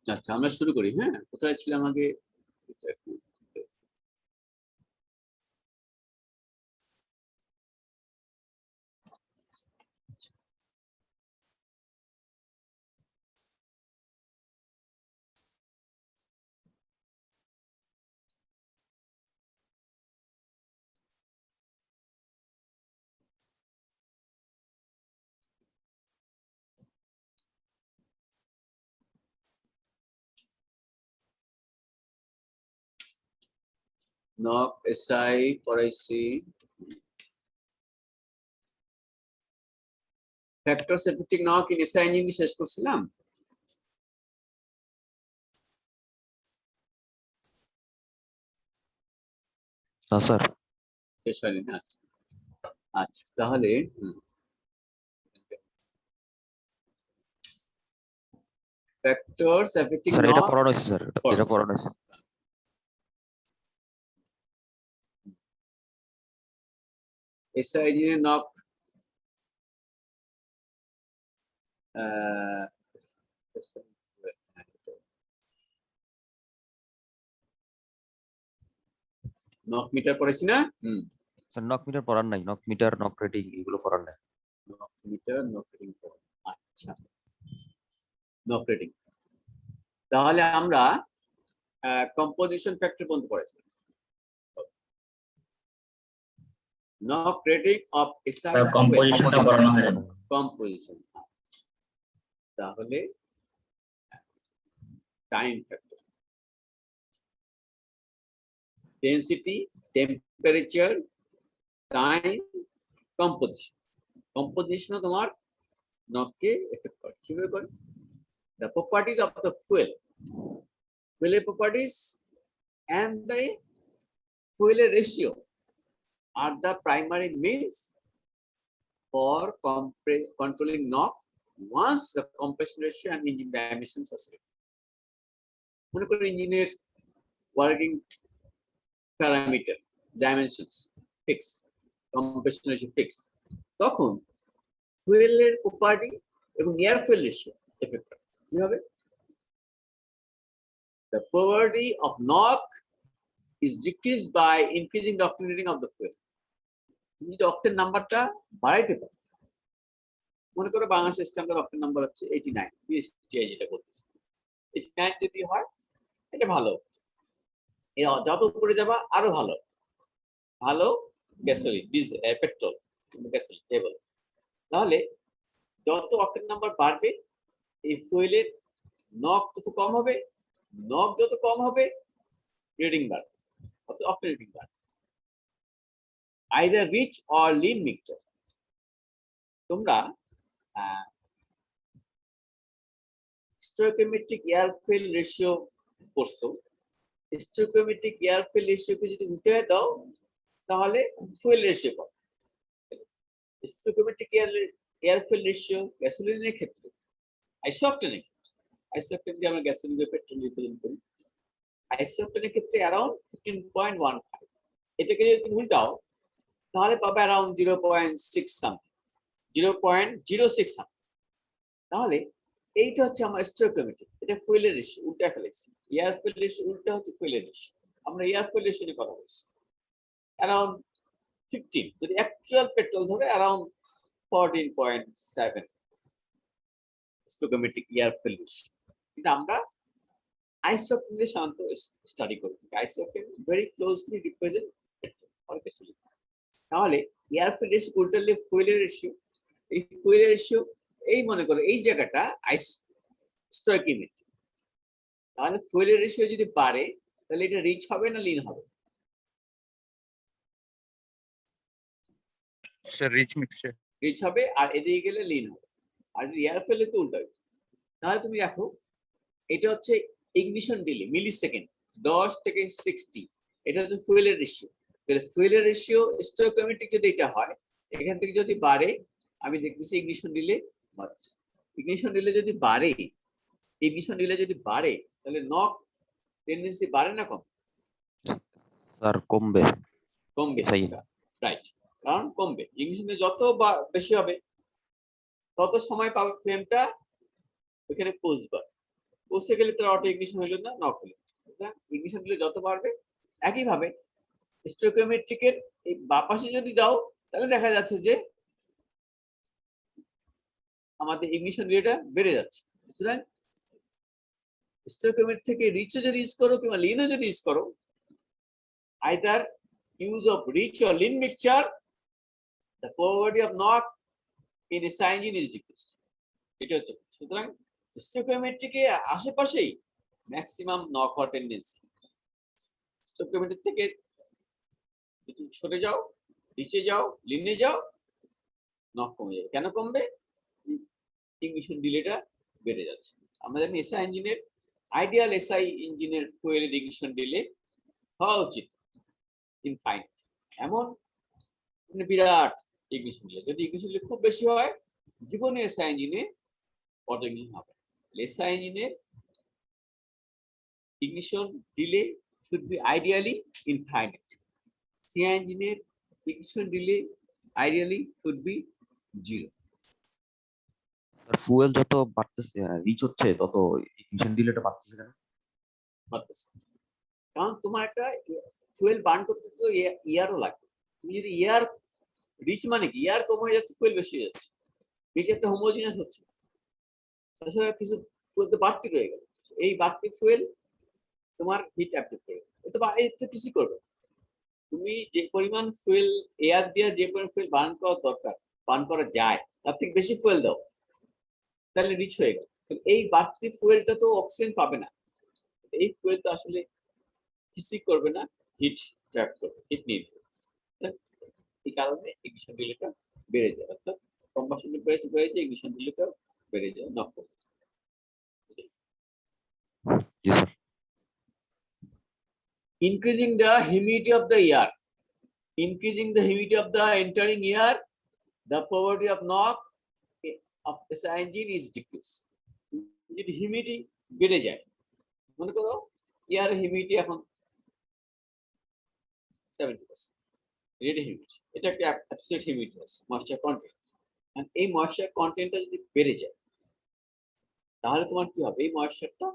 আচ্ছা আমরা শুরু করি। হ্যাঁ, কোথায় ছিলাম আগে? নক এসআই পড়াইছি, ফ্যাক্টর সেফিটিক নক ইন এসআই ইঞ্জিন শেষ করছিলাম। না স্যার, শেষ হয়নি না? আচ্ছা তাহলে ফ্যাক্টর সেফিটিক স্যার এটা নক পড়ানো হয়েছে স্যার, এটা পড়ানো হয়েছে। এসআই ইঞ্জিনের নক নক মিটার পড়াইছি না? স্যার নক মিটার পড়ার নাই, নক মিটার নক রেটিং এগুলো পড়ার নাই। Knock meter knock rating. আচ্ছা নক রেটিং, তাহলে আমরা কম্পোজিশন ফ্যাক্টর পর্যন্ত পড়েছি। নক রেটিং অফ এসআই কম্পোজিশনটা পড়ানো হয় না। কম্পোজিশন, তাহলে time factor, density, temperature, time, composition. Composition তোমার নককে এফেক্ট করে। কিভাবে করে? the properties of the fuel properties and the fuel ratio are the primary means for controlling knock once the compression ratio and engine dimensions are set. মনে করো ইঞ্জিনের working parameter dimensions fix, compression ratio fixed, তখন ফুয়েলের property এবং air fuel ratio effect করে। কি হবে? The property of knock is decreased by increasing the octane rating of the fuel. তুমি যদি অক্টেন নাম্বারটা বাড়াইতে পারো, মনে করো বাংলাদেশ স্ট্যান্ডার্ড অক্টেন নাম্বার হচ্ছে 89, বিএসটিআই যেটা বলতেছে 89 যদি হয় এটা ভালো, যত উপরে যাবা আরো ভালো, ভালো গ্যাসোলিন, পেট্রোল, গ্যাসোলিন টেবল। তাহলে যত অক্টেন নাম্বার বাড়বে এই ফুয়েলের নক তত কম হবে, নক যত কম হবে রেটিং বাড়বে, অক্টেন রেটিং বাড়বে। either rich or lean mixture। তোমরা স্টোইকিওমেট্রিক এয়ার ফুয়েল রেশিও করছো, স্টোইকিওমেট্রিক এয়ার ফুয়েল রেশিওকে যদি উঠে দাও তাহলে ফুয়েল রেশিও পাবে। স্টোইকিওমেট্রিক এয়ার ফুয়েল রেশিও গ্যাসোলিনের ক্ষেত্রে, আইসোঅক্টেনের আইসোঅক্টেন দিয়ে আমরা গ্যাসোলিন দিয়ে পেট্রোল রিপ্রেজেন্ট করি, আইসোঅক্টেনের ক্ষেত্রে অ্যারাউন্ড 15.15। এটাকে যদি উল্টাও তাহলে পাবে অ্যারাউন্ড 0.6 সামথিং, 0.06 সামথিং। তাহলে এইটা হচ্ছে আমার স্টোইকিওমেট্রিক, এটা ফুয়েলের রেশিও উল্টা ফেলেছি। এয়ার ফুয়েল রেশিও উল্টা হচ্ছে ফুয়েলের রেশিও। আমরা এয়ার ফুয়েল রেশিও নিয়ে কথা বলছি, অ্যারাউন্ড 15, যদি অ্যাকচুয়াল পেট্রোল ধরে around 14.7 stoichiometric air fuel ratio. কিন্তু আমরা আইসোঅক্টেনের সাধারণত স্টাডি করি, isooctane very closely represent petrol or gasoline. তাহলে এয়ার ফুয়েল রেশিও উল্টালে ফুয়েলের রেশিও, এই ফুয়েলের রেশিও এই মনে করো এই জায়গাটা স্টোইকিওমেট্রিক। তাহলে ফুয়েলের রেশিও যদি বাড়ে তাহলে এটা রিচ হবে না লিন হবে? স্যার রিচ মিক্সচার রিচ হবে, আর এদিকে গেলে লিন হবে। আর যদি এয়ার ফুয়েলে তো উল্টা হবে। তাহলে তুমি দেখো এটা হচ্ছে ইগনিশন ডিলে মিলি সেকেন্ড 10 থেকে 60, এটা হচ্ছে ফুয়েলের রেশিও। তাহলে ফুয়েলের রেশিও স্টোইকিওমেট্রিক যদি এটা হয়, এখান থেকে যদি বাড়ে, আমি দেখতেছি ইগনিশন ডিলে বাড়ছে। ইগনিশন ডিলে যদি বাড়ে, ইগনিশন ডিলে যদি বাড়ে তাহলে নক টেন্ডেন্সি বাড়ে না কম? স্যার কমবে। কমবে, রাইট, কারণ কমবে। ইগনিশনে যত বেশি হবে তত সময় পাবে ফ্লেমটা ওখানে পৌঁছবে, পৌঁছে গেলে তার অটো ইগনিশন হলো না, নক হলো। ইগনিশন দিলে যত বাড়বে, একইভাবে স্টোকিওমেট্রিকের এই বাপাশে যদি দাও তাহলে দেখা যাচ্ছে যে আমাদের ইগনিশন রিলেটা বেড়ে যাচ্ছে। সুতরাং স্টোকিওমেট্রি থেকে রিচও যদি ইউজ করো কিংবা লিনও যদি ইউজ করো, either use of rich or lean mixture, the probability of knock in SI engine is decreased. এটা হচ্ছে। সুতরাং স্টোকিওমেট্রিকে আশেপাশেই ম্যাক্সিমাম নক হওয়ার টেন্ডেন্সি। স্টোকিওমেট্রি থেকে একটু সরে যাও, নিচে যাও, লিনে যাও, নক কমে যাবে। কেন কমবে? ইগনিশন ডিলেটা বেড়ে যাচ্ছে। আমরা জানি এসআই ইঞ্জিনের, আইডিয়াল এসআই ইঞ্জিনের ফুয়েলের ইগনিশন ডিলে হওয়া উচিত ইনফাইনাইট, এমন মানে বিরাট ইগনিশন ডিলে। যদি ইগনিশন ডিলে খুব বেশি হয়, জীবনে এসআই ইঞ্জিনে অটো ইগনিশন হবে। এসআই ইঞ্জিনের ignition delay should be ideally infinite. CI engine ignition delay ideally should be 0. Fuel যত বাড়তেছে, রিচ হচ্ছে, তত ইগনিশন ডিলেটা বাড়তেছে কেন? কারণ তোমার একটা ফুয়েল বার্ন করতে তো ইয়ারও লাগবে। তুমি যদি ইয়ার রিচ মানে কি, ইয়ার কম হয়ে যাচ্ছে, ফুয়েল বেশি হয়ে যাচ্ছে, রিচ একটা হোমোজিনিয়াস হচ্ছে, তাছাড়া কিছু ফুয়েল তো বাড়তি রয়ে গেল। এই বাড়তি ফুয়েল তোমার হিট অ্যাবজর্ব করবে, এটা কিছু করবে। তুমি যে পরিমাণ ফুয়েল এয়ার দিয়ে যে পরিমাণ ফুয়েল বার্ন করা দরকার, বার্ন করা যায়, তার থেকে বেশি ফুয়েল দাও, তাহলে রিচ হয়ে গেল। এই বাড়তি ফুয়েলটা তো অক্সিজেন পাবে না, এই ফুয়েল তো আসলে কিছুই করবে না, হিট ট্র্যাপ করবে, হিট নিয়ে নেবে। এই কারণে ইগনিশন ডিলেটা বেড়ে যায়, অর্থাৎ কম্বাসন টেম্পারেচার বেড়ে যায়, ইগনিশন ডিলেটা বেড়ে যায়, নক করবে। জি sir. Increasing the humidity of the air, increasing the humidity of the entering air, the probability of knock of SI engine is decreased. যদি হিউমিডিটি বেড়ে যায়, মনে করো এয়ার হিউমিডিটি এখন 70%, রেড হিউমিডিটি, এটা একটা অ্যাবসলিউট হিউমিডিটি আছে, ময়েশ্চার কন্টেন্ট। আর এই ময়েশ্চার কন্টেন্টটা যদি বেড়ে যায়, তাহলে তোমার কি হবে? এই ময়েশ্চারটা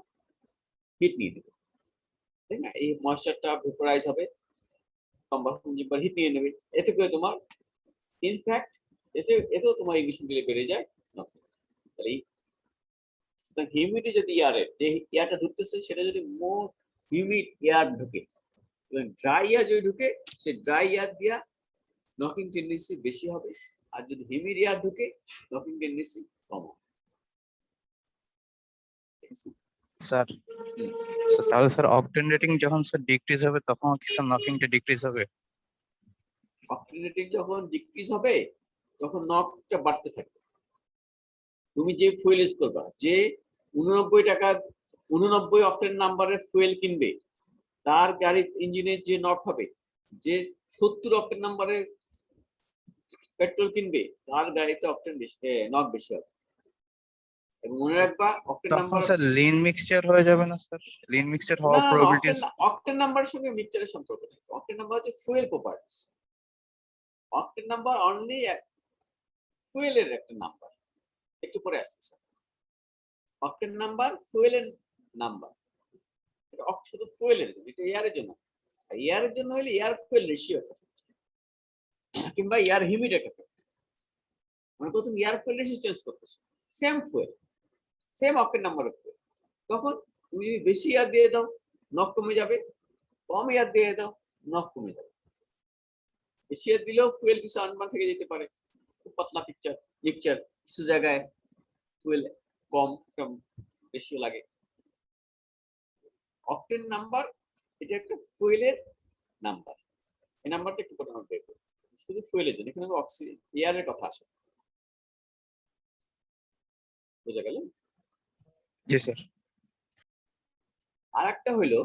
হিট নিয়ে নেবে, তাই না? এই ময়েশ্চারটা ভেপোরাইজ হবে, কম্বাসন চেম্বার হিট নিয়ে নেবে, এতে করে তোমার ইনফ্যাক্ট এতেও তোমার ইগনিশন ডিলে বেড়ে যায়। তাহলে হিউমিডিটি যদি এয়ারের যে এয়ারটা ঢুকতেছে সেটা যদি মোর হিউমিড এয়ার ঢুকে, ড্রাই এয়ার যদি ঢুকে, সে ড্রাই এয়ার দিয়া নকিং টেন্ডেন্সি বেশি হবে, আর যদি হিউমিড এয়ার ঢুকে, নকিং টেন্ডেন্সি কম হবে। স্যার তাহলে স্যার অকটেন রেটিং যখন স্যার ডিক্রিজ হবে তখন কি স্যার নকিংটা ডিক্রিজ হবে? অকটেন রেটিং যখন ডিক্রিজ হবে তখন নকটা বাড়তে থাকবে। তুমি যে ফুয়েল ইউজ করবা, যে 89 টাকা 89 অকটেন নাম্বারের ফুয়েল কিনবে, তার গাড়ির ইঞ্জিনে যে নক হবে, যে 70 অকটেন নাম্বারের পেট্রোল কিনবে, তার গাড়িতে অকটেন বেশি, নক বেশি হবে। এবং মনে রাখবা অকটেন তখন নাম্বার, স্যার লিন মিক্সচার হয়ে যাবে না স্যার? লিন মিক্সচার না হওয়ার না, প্রবাবিলিটি অকটেন নাম্বারের সঙ্গে মিক্সচারের সম্পর্ক নেই। অকটেন নাম্বার হচ্ছে fuel properties, octane number only ফুয়েলের একটা নাম্বার, একটু পরে আসছে। অকটেন নাম্বার ফুয়েলের নাম্বার, এটা শুধু ফুয়েলের জন্য, এটা এয়ারের জন্য। এয়ারের জন্য হলে এয়ার ফুয়েল রেশিও কিংবা এয়ার হিউমিড একটা ফ্যাক্টর। মানে প্রথম এয়ার ফুয়েল রেশিও চেঞ্জ করতেছে, সেম ফুয়েল, সেম অকটেন নাম্বারের ফুয়েল, তখন তুমি যদি বেশি এয়ার দিয়ে দাও নক কমে যাবে, কম এয়ার দিয়ে দাও নক কমে যাবে। বেশি এয়ার দিলেও ফুয়েল কিছু আনবান থেকে যেতে পারে, খুব পাতলা মিক্সচার, কিছু জায়গায় ফুয়েল কম বেশি লাগে। অকটেন নাম্বার এটা একটা ফুয়েলের নাম্বার, এই নাম্বারটা একটু কথা বের করবো, শুধু ফুয়েলের জন্য, এখানে অক্সিজেন এয়ারের কথা আসে। বুঝা গেল? জি স্যার। আর একটা হইলো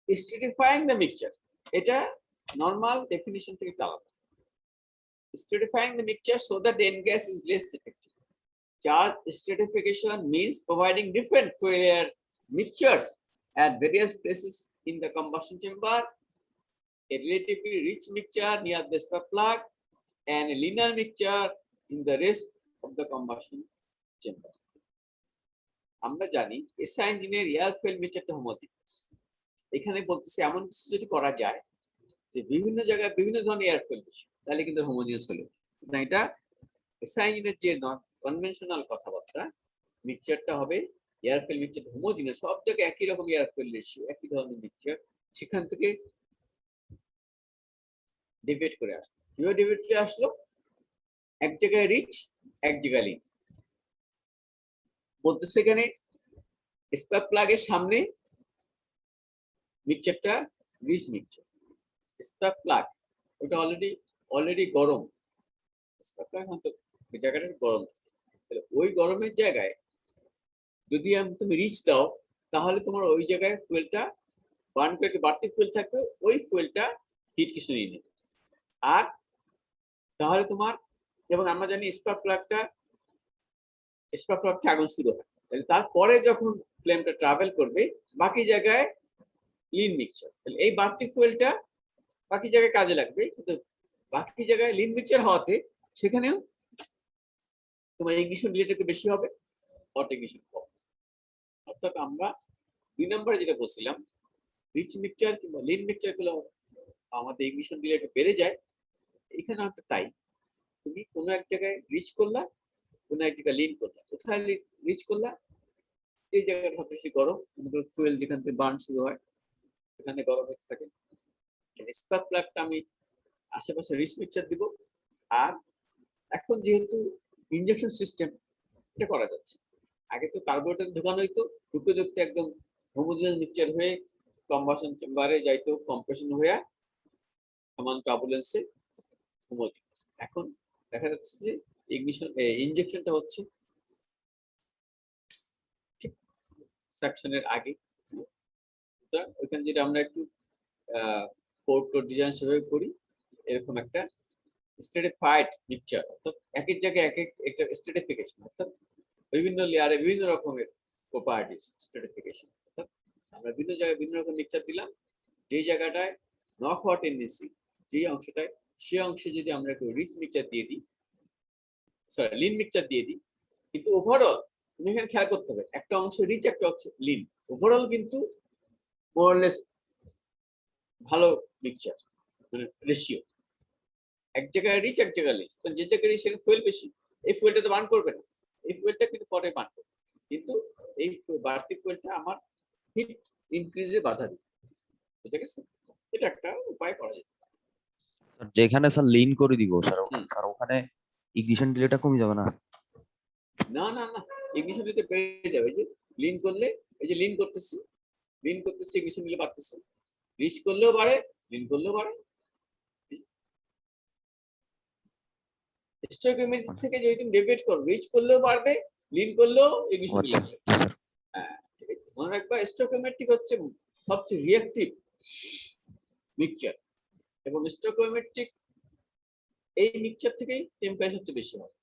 স্ট্রেটিফাইং দ্য মিক্সচার, এটা নরমাল ডেফিনিশন থেকে আলাদা। Stratifying the mixture so that the end gas is less effective. Charge stratification means providing different fuel air mixtures at various places in the combustion chamber, a relatively rich mixture near the spark plug, and a linear mixture in the rest of the combustion chamber. আমরা জানি SI ইঞ্জিনের air fuel মিক্সচারটা homogeneous. এখানে বলতেছে এমন কিছু যদি করা যায় যে বিভিন্ন জায়গায় বিভিন্ন ধরনের এয়ার ফুয়েল মিশে, তাহলে কিন্তু হোমোজিনিয়াস হলো না। এটা এসআই ইঞ্জিনের যে নন কনভেনশনাল কথাবার্তা, মিক্সচারটা হবে এয়ার ফুয়েল মিক্সচার হোমোজিনিয়াস, সব জায়গায় একই রকম এয়ার ফুয়েল রেশিও, একই ধরনের মিক্সচার, সেখান থেকে ডিবেট করে আসলো। কিভাবে ডিবেট করে আসলো? এক জায়গায় রিচ, এক জায়গায় লিন। বলতেছে এখানে স্পার্ক প্লাগের সামনে মিক্সচারটা রিচ মিক্সচার, স্পার্ক প্লাগ ওটা অলরেডি গরম, স্পার্ক প্লাগ হয়তো ওই জায়গাটা গরম, তাহলে ওই গরমের জায়গায় যদি তুমি রিচ দাও, তাহলে তোমার ওই জায়গায় ফুয়েলটা বার্ন করে বাড়তি ফুয়েল থাকবে, ওই ফুয়েলটা হিট কিছু নিয়ে নেবে। আর তাহলে তোমার, যেমন আমরা জানি স্পার্ক প্লাগটা আগুন শুরু হয়, তাহলে তারপরে যখন ফ্লেমটা ট্রাভেল করবে বাকি জায়গায় লিন মিক্সচার, তাহলে এই বাড়তি ফুয়েলটা বাকি জায়গায় কাজে লাগবে, কিন্তু বাকি জায়গায় লিন মিক্সচার হওয়াতে সেখানেও তোমার ইগনিশন রিলেটেড বেশি হবে, হট ইগনিশন কম। অর্থাৎ আমরা 2 নম্বরে যেটা বলছিলাম, রিচ মিক্সচার কিংবা লিন মিক্সচার গুলো আমাদের ইগনিশন রিলেটেড বেড়ে যায়, এখানে একটা তাই তুমি কোনো এক জায়গায় রিচ করলা, কোনো এক জায়গায় লিন করলা। কোথায় রিচ করলা? এই জায়গাটা বেশি গরম, ফুয়েল যেখান থেকে বার্ন শুরু হয় সেখানে গরম হতে থাকে। স্পার্ক প্লাগটা আমি আশেপাশে রিচ মিক্সচার দিব। আর এখন যেহেতু ইনজেকশন সিস্টেম, এটা করা যাচ্ছে। আগে তো কার্বোরেটর ঢোকানো হইতো, ঢুকতে একদম হোমোজেনিয়াস মিক্সচার হয়ে কম্বাসন চেম্বারে যাইতো, কম্প্রেশন হয়ে সমান টার্বুলেন্সে হোমোজেনিয়াস। এখন দেখা যাচ্ছে যে ইগনিশন ইনজেকশনটা হচ্ছে ঠিক সাকশনের আগে। ওইখানে যেটা আমরা একটু পোর্ট ডিজাইন সেভাবে করি, এরকম একটা স্ট্রেটিফাইড মিক্সচার, অর্থাৎ একের জায়গায় এক একটা স্ট্রেটিফিকেশন, অর্থাৎ বিভিন্ন লেয়ারে বিভিন্ন রকমের প্রপার্টিস স্ট্রেটিফিকেশন, অর্থাৎ আমরা বিভিন্ন জায়গায় বিভিন্ন রকম মিক্সচার দিলাম। যে জায়গাটায় নক হওয়ার টেন্ডেন্সি, যে অংশটায়, সে অংশে যদি আমরা একটু রিচ মিক্সচার দিয়ে দিই, সরি লিন মিক্সচার দিয়ে দিই, কিন্তু ওভারঅল তুমি এখানে খেয়াল করতে হবে একটা অংশ রিচ, একটা অংশ লিন, ওভারঅল কিন্তু মোরলেস ভালো মিক্সচার, মানে রেশিও। এক জায়গায় রিচ, এক জায়গায় লিন, যে জায়গায় রিচ সেখানে ফুয়েল বেশি, এই ফুয়েলটা তো বার্ন করবে না, এই ফুয়েলটা কিন্তু পরে বার্ন করবে, কিন্তু এই বাড়তি ফুয়েলটা আমার হিট ইনক্রিজে বাধা দিবে। ঠিক আছে, এটা একটা উপায় করা যায়। যেখানে স্যার লিন করে দিব স্যার, স্যার ওখানে ইগনিশন ডিলেটা কমে যাবে না? না না না, ইগনিশন দিতে বেড়ে যাবে। যে লিন করলে, এই যে লিন করতেছি ইগনিশন দিলে বাড়তেছে, রিচ করলেও বাড়ে, লিন করলেও বাড়ে। স্টোকিওমেট্রি থেকে যদি তুমি ডেভিয়েট করো, রিচ করলেও বাড়বে, লিন করলেও ইগনিশন দিলে বাড়বে। হ্যাঁ, ঠিক আছে, মনে রাখবা স্টোকিওমেট্রিক হচ্ছে সবচেয়ে রিঅ্যাক্টিভ মিক্সচার, এবং স্টোকিওমেট্রিক এই মিক্সচার থেকেই টেম্পারেচার সবচেয়ে বেশি হয়।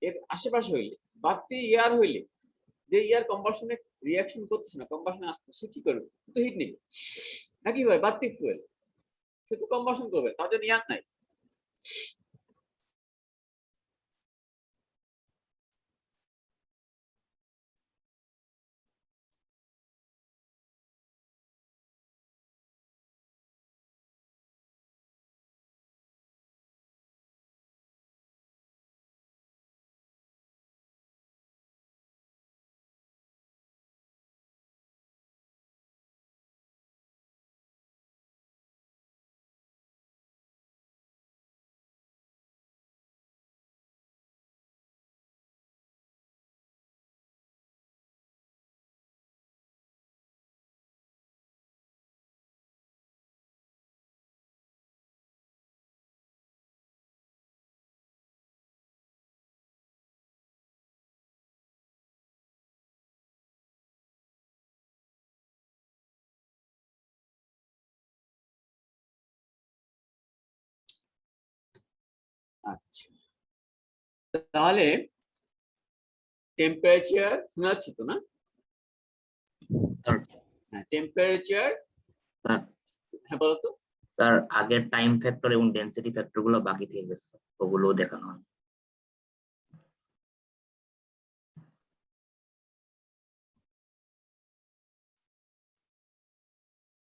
এর আশেপাশে হইলে, বাড়তি ইয়ার হইলে, যে ইয়ার কম্বাসনে রিঅ্যাকশন করতেছে না, কম্বাসনে আসছে, সে কি করবে? তো হিট নেবে। নাকি ভাই বাড়তি ফুয়েল, সে তো কম্বাসন করবে, তাদের ইয়ার নাই। আচ্ছা, তাহলে টেম্পারেচার শোনা যাচ্ছে তো না? হ্যাঁ, টেম্পারেচার, হ্যাঁ বলো তো। তার আগের টাইম ফ্যাক্টর এবং ডেনসিটি ফ্যাক্টর গুলো বাকি থেকে গেছে, ওগুলোও দেখানো হয়।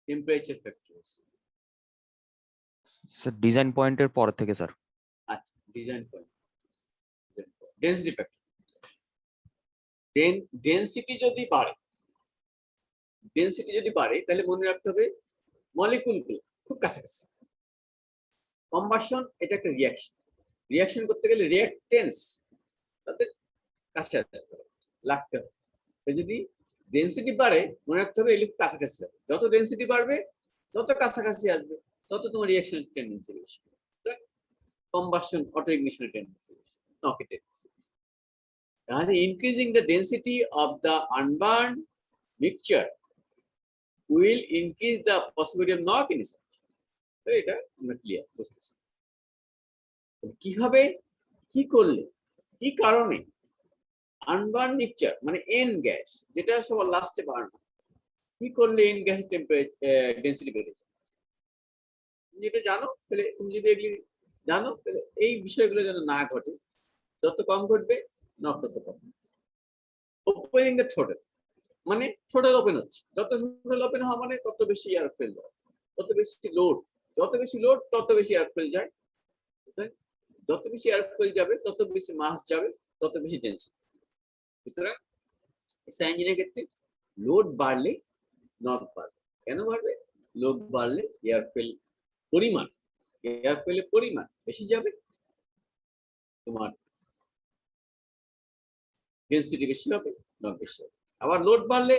Temperature factor. স্যার ডিজাইন পয়েন্টের পর থেকে স্যার। আচ্ছা, design point, density factor. Density যদি বাড়ে, তাহলে মনে রাখতে হবে মলিকুলগুলো খুব কাছাকাছি। কম্বাসন এটা একটা রিয়াকশন করতে গেলে রিঅ্যাকটেন্স তাদের কাছে আসতে হবে, লাগতে হবে। যদি ডেন্সিটি বাড়ে, মনে রাখতে হবে এগুলো কাছাকাছি হবে। যত ডেন্সিটি বাড়বে তত কাছাকাছি আসবে, তত তোমার রিয়াকশন টেন্ডেন্সি বেশি। কম্বাসন অটো ইগনিশনের টেন্ডেন্সি বেশি, নক টেন্ডেন্সি। তাহলে increasing the density of the unburnt mixture will increase the possibility of knock initiation. এটা আমরা ক্লিয়ার বুঝতেছি। কিভাবে, কি করলে, কি কারণে আনবার্ন মিক্সচার মানে এন গ্যাস, যেটা সবার লাস্টে বার্ন, কি করলে এন গ্যাসের টেম্পারেচার ডেন্সিটি বেড়ে যায়? তুমি যেটা জানো, তাহলে তুমি যদি এগুলি জানো, তাহলে এই বিষয়গুলো যেন না ঘটে, যত কম ঘটবে নক তত কম। ওপেনিং দ্য থ্রোটল মানে থ্রোটল ওপেন হচ্ছে, যত থ্রোটল ওপেন হওয়া মানে তত বেশি এয়ার ফেল যায়, তত বেশি লোড, যত বেশি লোড তত বেশি এয়ার ফেল যায়, যত বেশি এয়ার ফেল যাবে তত বেশি মাস যাবে, তত বেশি ডেন্সিটি। সুতরাং এসআই ইঞ্জিনের ক্ষেত্রে লোড বাড়লে নক বাড়বে। কেন বাড়বে? লোড বাড়লে এয়ারফেল পরিমাণ, এয়ারফেলের পরিমাণ বেশি যাবে, তোমার ডেন্সিটি বেশি হবে, নক বেশি হবে। আবার লোড বাড়লে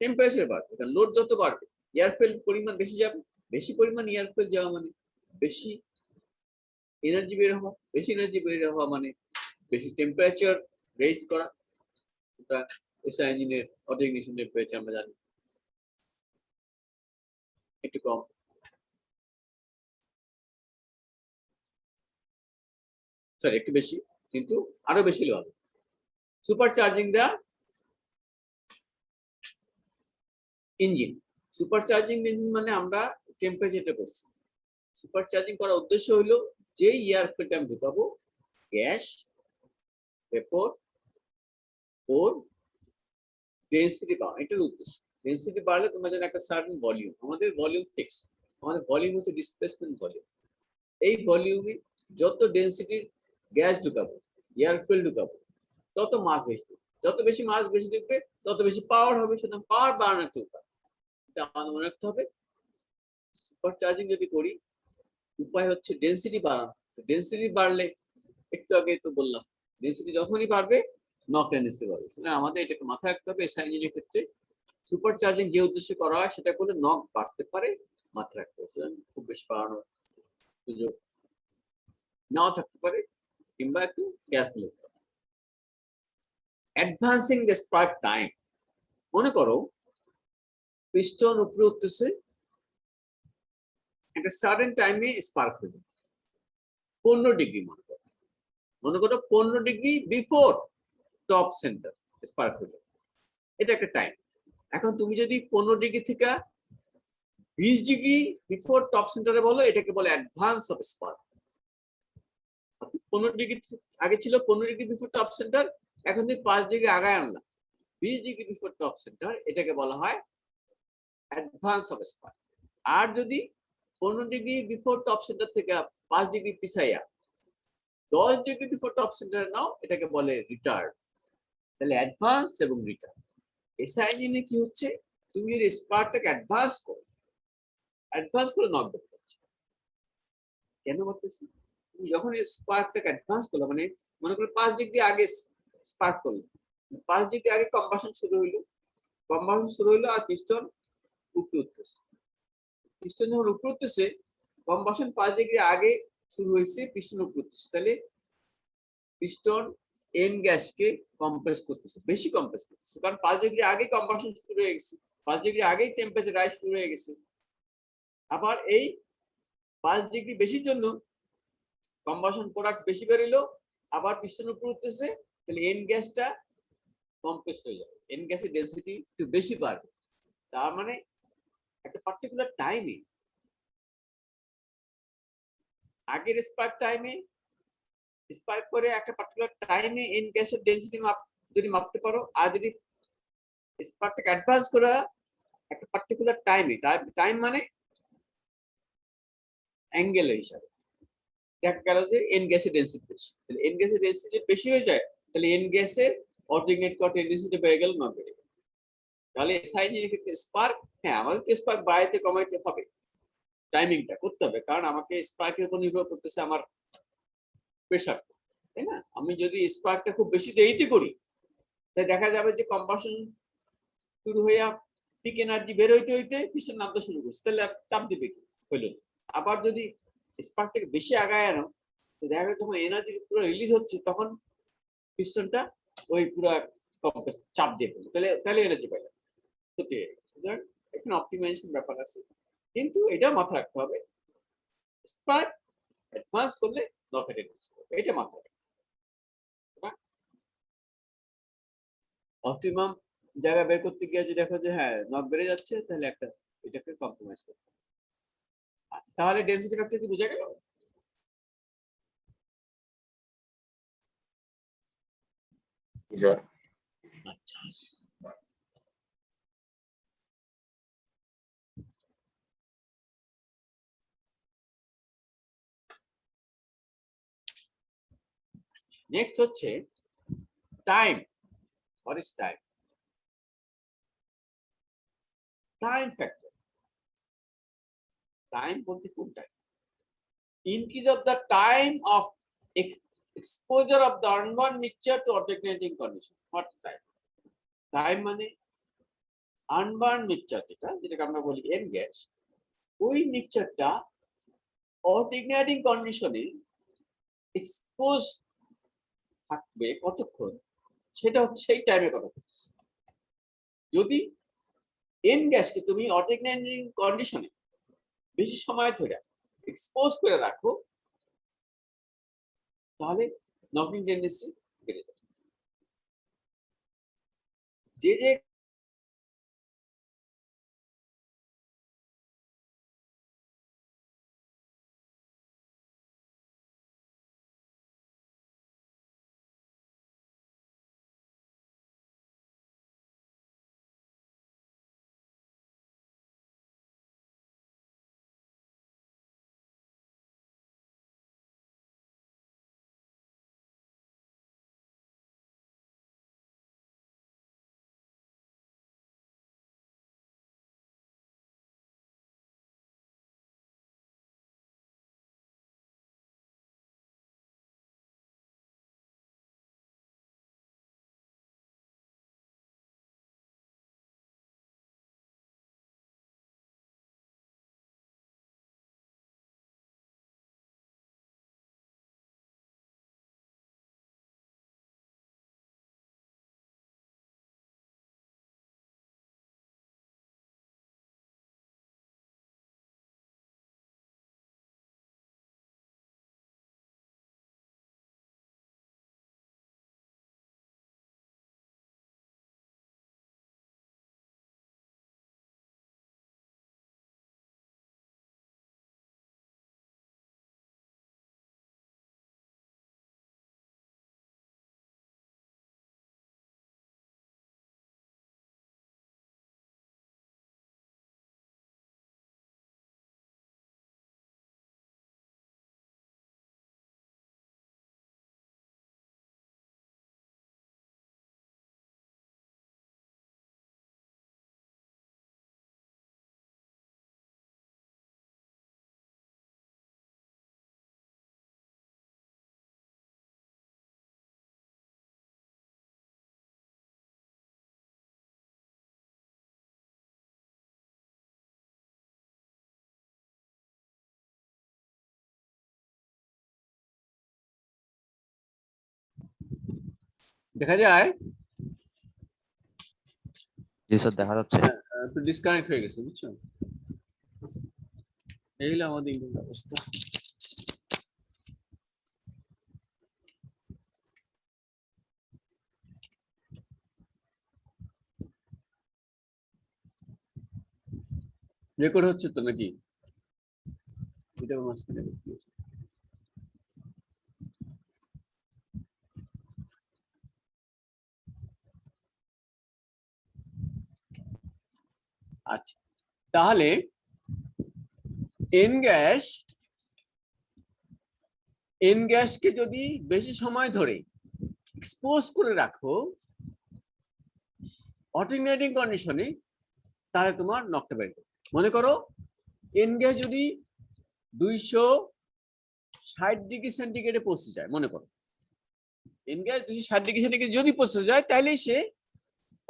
টেম্পারেচার বাড়বে, কারণ লোড যত বাড়বে এয়ারফেল পরিমাণ বেশি যাবে, বেশি পরিমাণ এয়ারফেল যাওয়া মানে বেশি এনার্জি বের হওয়া, বেশি এনার্জি বের হওয়া মানে বেশি টেম্পারেচার রেজ করা। এটা এসআই ইঞ্জিনের অটো ইগনিশন টেম্পারেচার আমরা জানি একটু কম, সরি একটু বেশি, কিন্তু আরো বেশি লো হবে। সুপার চার্জিং দা ইঞ্জিন, সুপার চার্জিং ইঞ্জিন মানে আমরা টেম্পারেচারটা করছি। সুপার চার্জিং করার উদ্দেশ্য হলো যে এয়ারফেলটা আমি ঢুকাবো, গ্যাস, ভেপর ও ডেন্সিটি বাড়ানো, এটার উদ্দেশ্য। ডেন্সিটি বাড়লে তোমার যেন একটা সার্টেন ভলিউম, আমাদের ভলিউম ফিক্স, আমাদের ভলিউম হচ্ছে ডিসপ্লেসমেন্ট ভলিউম। এই ভলিউমে যত ডেন্সিটির গ্যাস ঢুকাবো, এয়ারফেল ঢুকাবো, তত মাস বেশি ঢুকবে, যত বেশি মাস বেশি ঢুকবে তত বেশি পাওয়ার হবে। সুতরাং পাওয়ার বাড়ানোর উপায়, এটা আমাদের মনে রাখতে হবে। সুপার চার্জিং যদি করি, উপায় হচ্ছে ডেন্সিটি বাড়ানো। ডেন্সিটি বাড়লে, একটু আগে তো বললাম, ডেন্সিটি যখনই বাড়বে নক টেন্ডেন্সি বাড়বে। সুতরাং আমাদের এটাকে মাথায় রাখতে হবে। এসআই ইঞ্জিনের ক্ষেত্রে সুপার চার্জিং যে উদ্দেশ্যে করা হয় সেটা করলে নক বাড়তে পারে, মাথায় রাখতে হবে। সুতরাং খুব বেশি বাড়ানোর সুযোগ নাও থাকতে পারে, কিংবা একটু কেয়ারফুল হতে হবে। অ্যাডভান্সিং দ্য স্পার্ক টাইম, মনে করো পিস্টন উপরে উঠতেছে, একটা সাডেন টাইমে স্পার্ক হয়ে যাবে 15 ডিগ্রি, মনে করো 15 degree before top centre spark হয়ে যাবে, এটা একটা টাইম। এখন তুমি যদি 15 ডিগ্রি থেকে 20 ডিগ্রি বিফোর টপ সেন্টারে বলো, এটাকে বলে অ্যাডভান্স অফ স্পার্ক। 15 ডিগ্রি আগে ছিল 15 ডিগ্রি বিফোর টপ সেন্টার, এখন তুমি 5 ডিগ্রি আগায় আনলাম 20 ডিগ্রি বিফোর টপ সেন্টার, এটাকে বলা হয় অ্যাডভান্স অফ স্পার্ক। আর যদি 15 ডিগ্রি বিফোর টপ সেন্টার থেকে 5 ডিগ্রি পিছাইয়া 10 ডিগ্রি বিফোর টপ সেন্টারে নাও, এটাকে বলে রিটার্ড। তাহলে অ্যাডভান্স এবং রিটার্ড। এসআই ইঞ্জিনে কি হচ্ছে, তুমি যদি স্পার্কটাকে অ্যাডভান্স করে নক করতে পারছো। কেন করতেছি? তুমি যখন স্পার্কটাকে অ্যাডভান্স করলো, মানে মনে করো 5 ডিগ্রি আগে স্পার্ক করলো, 5 ডিগ্রি আগে কম্বাসন শুরু হইলো, আর পিস্টন উপরে উঠতেছে। পিস্টন যখন উপরে উঠতেছে, কম্বাসন 5 ডিগ্রি আগে শুরু হয়েছে, পিস্টন উপরে উঠতেছে, তাহলে পিস্টন এন গ্যাসকে কম্প্রেস করতেছে, বেশি কম্প্রেস করতেছে, কারণ 5 ডিগ্রি আগে কম্বাসন শুরু হয়ে গেছে, 5 ডিগ্রি আগেই টেম্পারেচার রাইজ শুরু হয়ে গেছে। আবার এই 5 ডিগ্রি বেশির জন্য কম্বাসন প্রোডাক্ট বেশি বেরোলো, আবার পিস্টন উপরে উঠতেছে, তাহলে এন গ্যাসটা কম্প্রেস হয়ে যাবে, এন গ্যাসের ডেন্সিটি একটু বেশি বাড়বে। তার মানে একটা পার্টিকুলার টাইমে, আগের স্পার্ক টাইমে স্পার্ক করে একটা পার্টিকুলার টাইমে এন গ্যাসের ডেন্সিটি যদি মাপতে পারো, আর যদি স্পার্কটাকে অ্যাডভান্স করা একটা পার্টিকুলার টাইমে, টাইম মানে অ্যাঙ্গেলের হিসাবে দেখা গেল যে এন গ্যাসের ডেন্সিটি বেশি, তাহলে এন গ্যাসের ডেন্সিটি বেশি হয়ে যায়, তাহলে এন গ্যাসের অল্টারনেট করার টেন্ডেন্সিটি বেড়ে গেল না বেড়ে গেল। তাহলে এসআই ইঞ্জিনের ক্ষেত্রে স্পার্ক, হ্যাঁ আমাদেরকে স্পার্ক বাড়াইতে কমাইতে হবে, টাইমিংটা করতে হবে, কারণ আমাকে স্পার্কের উপর নির্ভর করতেছে আমার প্রেশার, তাই না? আমি যদি স্পার্কটা খুব বেশি দেরিতে করি তাহলে দেখা যাবে যে কম্বাসন শুরু হইয়া পিক এনার্জি বের হইতে হইতে পিছন নামতে শুরু করছে, তাহলে আর চাপ দিবে কি হইল না। আবার যদি স্পার্কটাকে বেশি আগায় আনো, তো দেখা যাবে যখন এনার্জি পুরো রিলিজ হচ্ছে তখন পিস্টনটা ওই পুরো চাপ দিয়ে ফেলবে, তাহলে তাহলে এনার্জি পাই যাবে, ক্ষতি হয়ে গেছে। সুতরাং এখানে অপটিমাইজেশন ব্যাপার আছে, কিন্তু এটা মাথায় রাখতে হবে স্পার্ক অ্যাডভান্স করলে নট এটা মাথায় রাখতে হবে। অপটিমাম জায়গা বের করতে গিয়ে যদি দেখো যে হ্যাঁ নট বেড়ে যাচ্ছে, তাহলে একটা এটাকে কম্প্রোমাইজ করতে হবে। আচ্ছা, তাহলে ডেন্সিটি ফ্যাক্টর কি বোঝা গেল? স্যার আচ্ছা, নেক্সট হচ্ছে time. What is time? Time factor, time বলতে কোন time? Increase of the time of exposure of the unbound mixture to alternating condition. What time? Time মানে আনবার্ন মিক্সচার, যেটাকে আমরা বলি এন গ্যাস, ওই মিক্সচারটা অল্টারনেটিং কন্ডিশনে এক্সপোজ থাকবে কতক্ষণ, সেটা হচ্ছে সেই টাইমের কথা বলছি। যদি এন গ্যাসকে তুমি অল্টারনেটিং কন্ডিশনে বেশি সময় ধরে এক্সপোজ করে রাখো, তাহলে নকিং টেন্ডেন্সি বেড়ে যাবে। যে যে দেখা যায় জি স্যার, দেখা যাচ্ছে। একটু ডিসকানেক্ট হয়ে গেছে, বুঝছো? এই হলো আমাদের ইন্টারনেট অবস্থা। রেকর্ড হচ্ছে তো নাকি? এটা মাঝখানে কি হচ্ছে? আচ্ছা, তাহলে এন গ্যাসকে যদি বেশি সময় ধরে এক্সপোজ করে রাখো অল্টারনেটিং কন্ডিশনে, তাহলে তোমার নকটা বের করবে। মনে করো এন গ্যাস যদি 260 ডিগ্রি সেন্টিগ্রেডে পৌঁছে যায়, মনে করো এন গ্যাস 260 ডিগ্রি সেন্টিগ্রেড যদি পৌঁছে যায়, তাহলে সে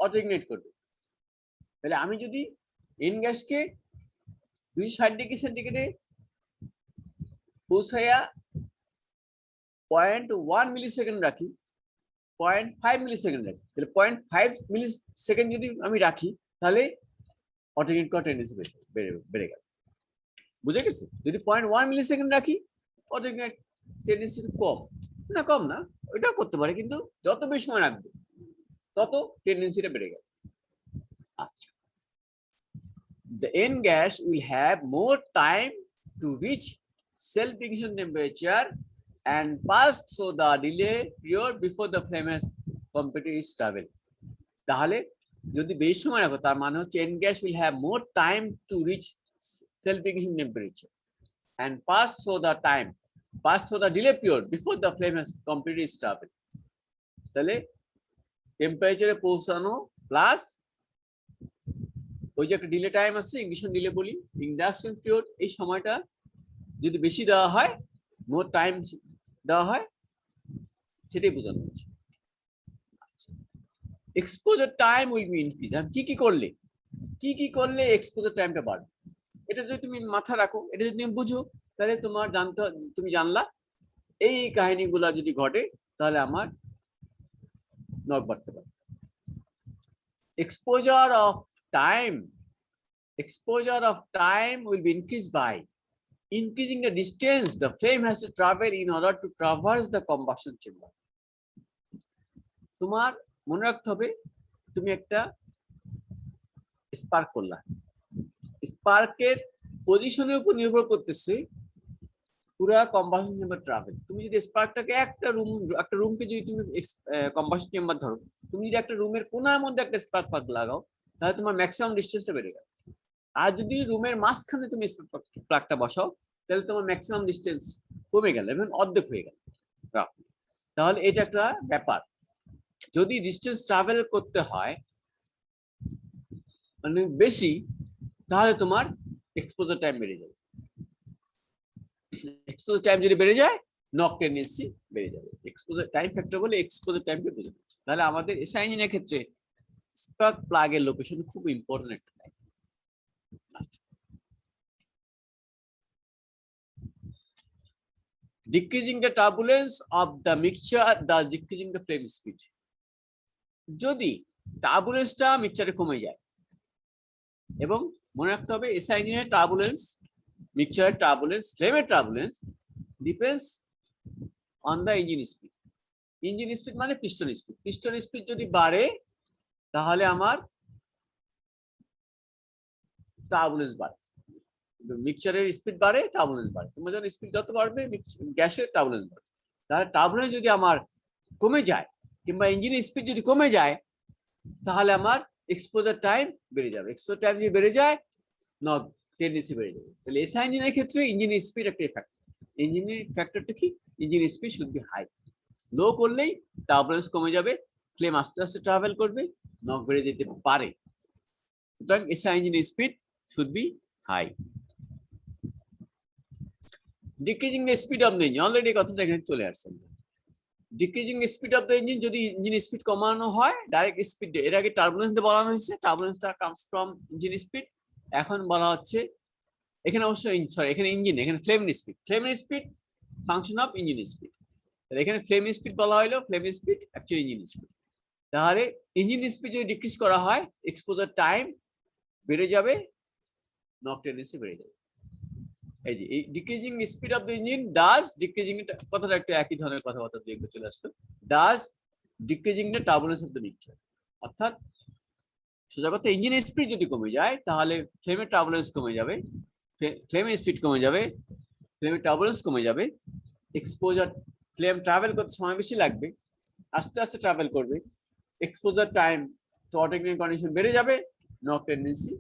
অল্টারনেট করবে। তাহলে আমি যদি এন গ্যাসকে 260 ডিগ্রি সেন্টিগ্রেডে পৌঁছাইয়া 0.1 মিলি সেকেন্ড রাখি, 0.5 মিলি সেকেন্ড রাখি, তাহলে 0.5 মিলি সেকেন্ড যদি আমি রাখি, তাহলে অল্টারনেট করার টেন্ডেন্সি বেড়ে গেল। বুঝে গেছে? যদি 0.1 মিলি সেকেন্ড রাখি, অল্টারনেট টেন্ডেন্সি কম না, ওইটাও করতে পারে, কিন্তু যত বেশি সময় রাখবে তত টেন্ডেন্সিটা বেড়ে গেল। আচ্ছা, the N gas will have more time to reach self-ignition temperature and pass through the delay period before the flame has completed its travel. তাহলে যদি বেশি সময় রাখো, তার মানে হচ্ছে N gas will have more time to reach self-ignition temperature and pass through the delay period before the flame has completed its travel. তাহলে টেম্পারেচারে পৌঁছানো প্লাস ওই যে একটা ডিলে টাইম আছে, ইগনিশন ডিলে বলি, ইন্ডাকশন পিরিয়ড, এই সময়টা যদি বেশি দেওয়া হয়, মোর টাইম দেওয়া হয়, সেটাই বোঝানো হচ্ছে। Exposure time will be increase. কি করলে এক্সপোজার টাইমটা বাড়বে, এটা যদি তুমি মাথা রাখো, এটা যদি তুমি বুঝো, তাহলে তুমি জানলা এই কাহিনীগুলা যদি ঘটে, তাহলে আমার নক বাড়তে পারে। Exposure of time will be increased by increasing the distance the flame has to travel in order to traverse the combustion chamber. তোমার মনে রাখতে হবে, তুমি একটা স্পার্ক করলা, স্পার্কের পজিশনের উপর নির্ভর করতেছে পুরা কম্বাসন চেম্বার ট্রাভেল। তুমি যদি স্পার্কটাকে একটা রুমকে যদি তুমি কম্বাসন চেম্বার ধরো, তুমি যদি একটা রুমের কোনার মধ্যে একটা স্পার্ক প্লাগ লাগাও, তাহলে তোমার ম্যাক্সিমাম ডিসটেন্সটা বেড়ে গেল। আর যদি রুমের মাঝখানে তুমি প্লাগটা বসাও, তাহলে তোমার ম্যাক্সিমাম ডিসটেন্স কমে গেল এবং অর্ধেক হয়ে গেল। তাহলে এটা একটা ব্যাপার, যদি ডিসটেন্স ট্রাভেল করতে হয় মানে বেশি, তাহলে তোমার এক্সপোজার টাইম বেড়ে যাবে। এক্সপোজার টাইম যদি বেড়ে যায়, নক টেন্ডেন্সি বেড়ে যাবে। এক্সপোজার টাইম ফ্যাক্টর বলে এক্সপোজার টাইমকে বোঝানো হচ্ছে। তাহলে আমাদের এসআই ইঞ্জিনের ক্ষেত্রে স্পার্ক প্লাগের লোকেশন খুব ইম্পর্টেন্ট একটা। Decreasing the turbulence of the mixture, thus decreasing the flame speed. যদি টার্বুলেন্সটা মিক্সচারে কমে যায়, এবং মনে রাখতে হবে এসআই ইঞ্জিনের টার্বুলেন্স, মিক্সচারের টার্বুলেন্স, ফ্লেমের turbulence depends on the engine speed. Engine speed মানে পিস্টন স্পিড। পিস্টন স্পিড যদি বাড়ে, তাহলে আমার টার্বুলেন্স বাড়ে। মিক্সচারের স্পিড বাড়ে, টার্বুলেন্স বাড়ে। তোমার যখন স্পিড যত বাড়বে, গ্যাসের টার্বুলেন্স বাড়বে। তাহলে টার্বুলেন্স যদি আমার কমে যায়, কিংবা ইঞ্জিনের স্পিড যদি কমে যায়, তাহলে আমার এক্সপোজার টাইম বেড়ে যাবে। এক্সপোজার টাইম যদি বেড়ে যায়, নক টেন্ডেন্সি বেড়ে যাবে। তাহলে এসআই ইঞ্জিনের ক্ষেত্রে ইঞ্জিনের স্পিড একটা ফ্যাক্টর। ইঞ্জিনের ফ্যাক্টরটা কি? Engine speed should be high. Low করলেই টার্বুলেন্স কমে যাবে, ফ্লেম আস্তে আস্তে ট্রাভেল করবে, নক বেড়ে যেতে পারে। সুতরাং এসআই ইঞ্জিনের speed should be high. Decreasing the speed of the engine, already কথাটা এখানে চলে আসছে। Decreasing speed of the engine, যদি ইঞ্জিন স্পিড কমানো হয়, ডাইরেক্ট স্পিড, এর আগে টার্বুলেন্স দিয়ে বলানো হয়েছে, টার্বুলেন্সটা কামস ফ্রম ইঞ্জিন স্পিড। এখন বলা হচ্ছে এখানে অবশ্যই এখানে ইঞ্জিন, এখানে ফ্লেমের স্পিড। ফ্লেমের speed function of engine speed. তাহলে এখানে ফ্লেমের স্পিড বলা হলো, ফ্লেমের স্পিড অ্যাকচুয়ালি ইঞ্জিন স্পিড। তাহলে ইঞ্জিন স্পিড যদি ডিক্রিজ করা হয়, এক্সপোজার টাইম বেড়ে যাবে, নক টেন্ডেন্সি বেড়ে যাবে। এই যে decreasing speed of the engine does decreasing, কথাটা একটু একই ধরনের কথাবার্তা দিয়ে চলে আসলো, does decreasing the turbulence of the mixture. অর্থাৎ সোজা কথা, ইঞ্জিনের স্পিড যদি কমে যায়, তাহলে ফ্লেমের টার্বুলেন্স কমে যাবে, ফ্লেমের স্পিড কমে যাবে, ফ্লেমের টার্বুলেন্স কমে যাবে, এক্সপোজার, ফ্লেম ট্রাভেল করতে সময় বেশি লাগবে, আস্তে আস্তে ট্রাভেল করবে, এক্সপোজার টাইম তো অল্টারনেটিং কন্ডিশন বেড়ে যাবে, নক টেন্ডেন্সি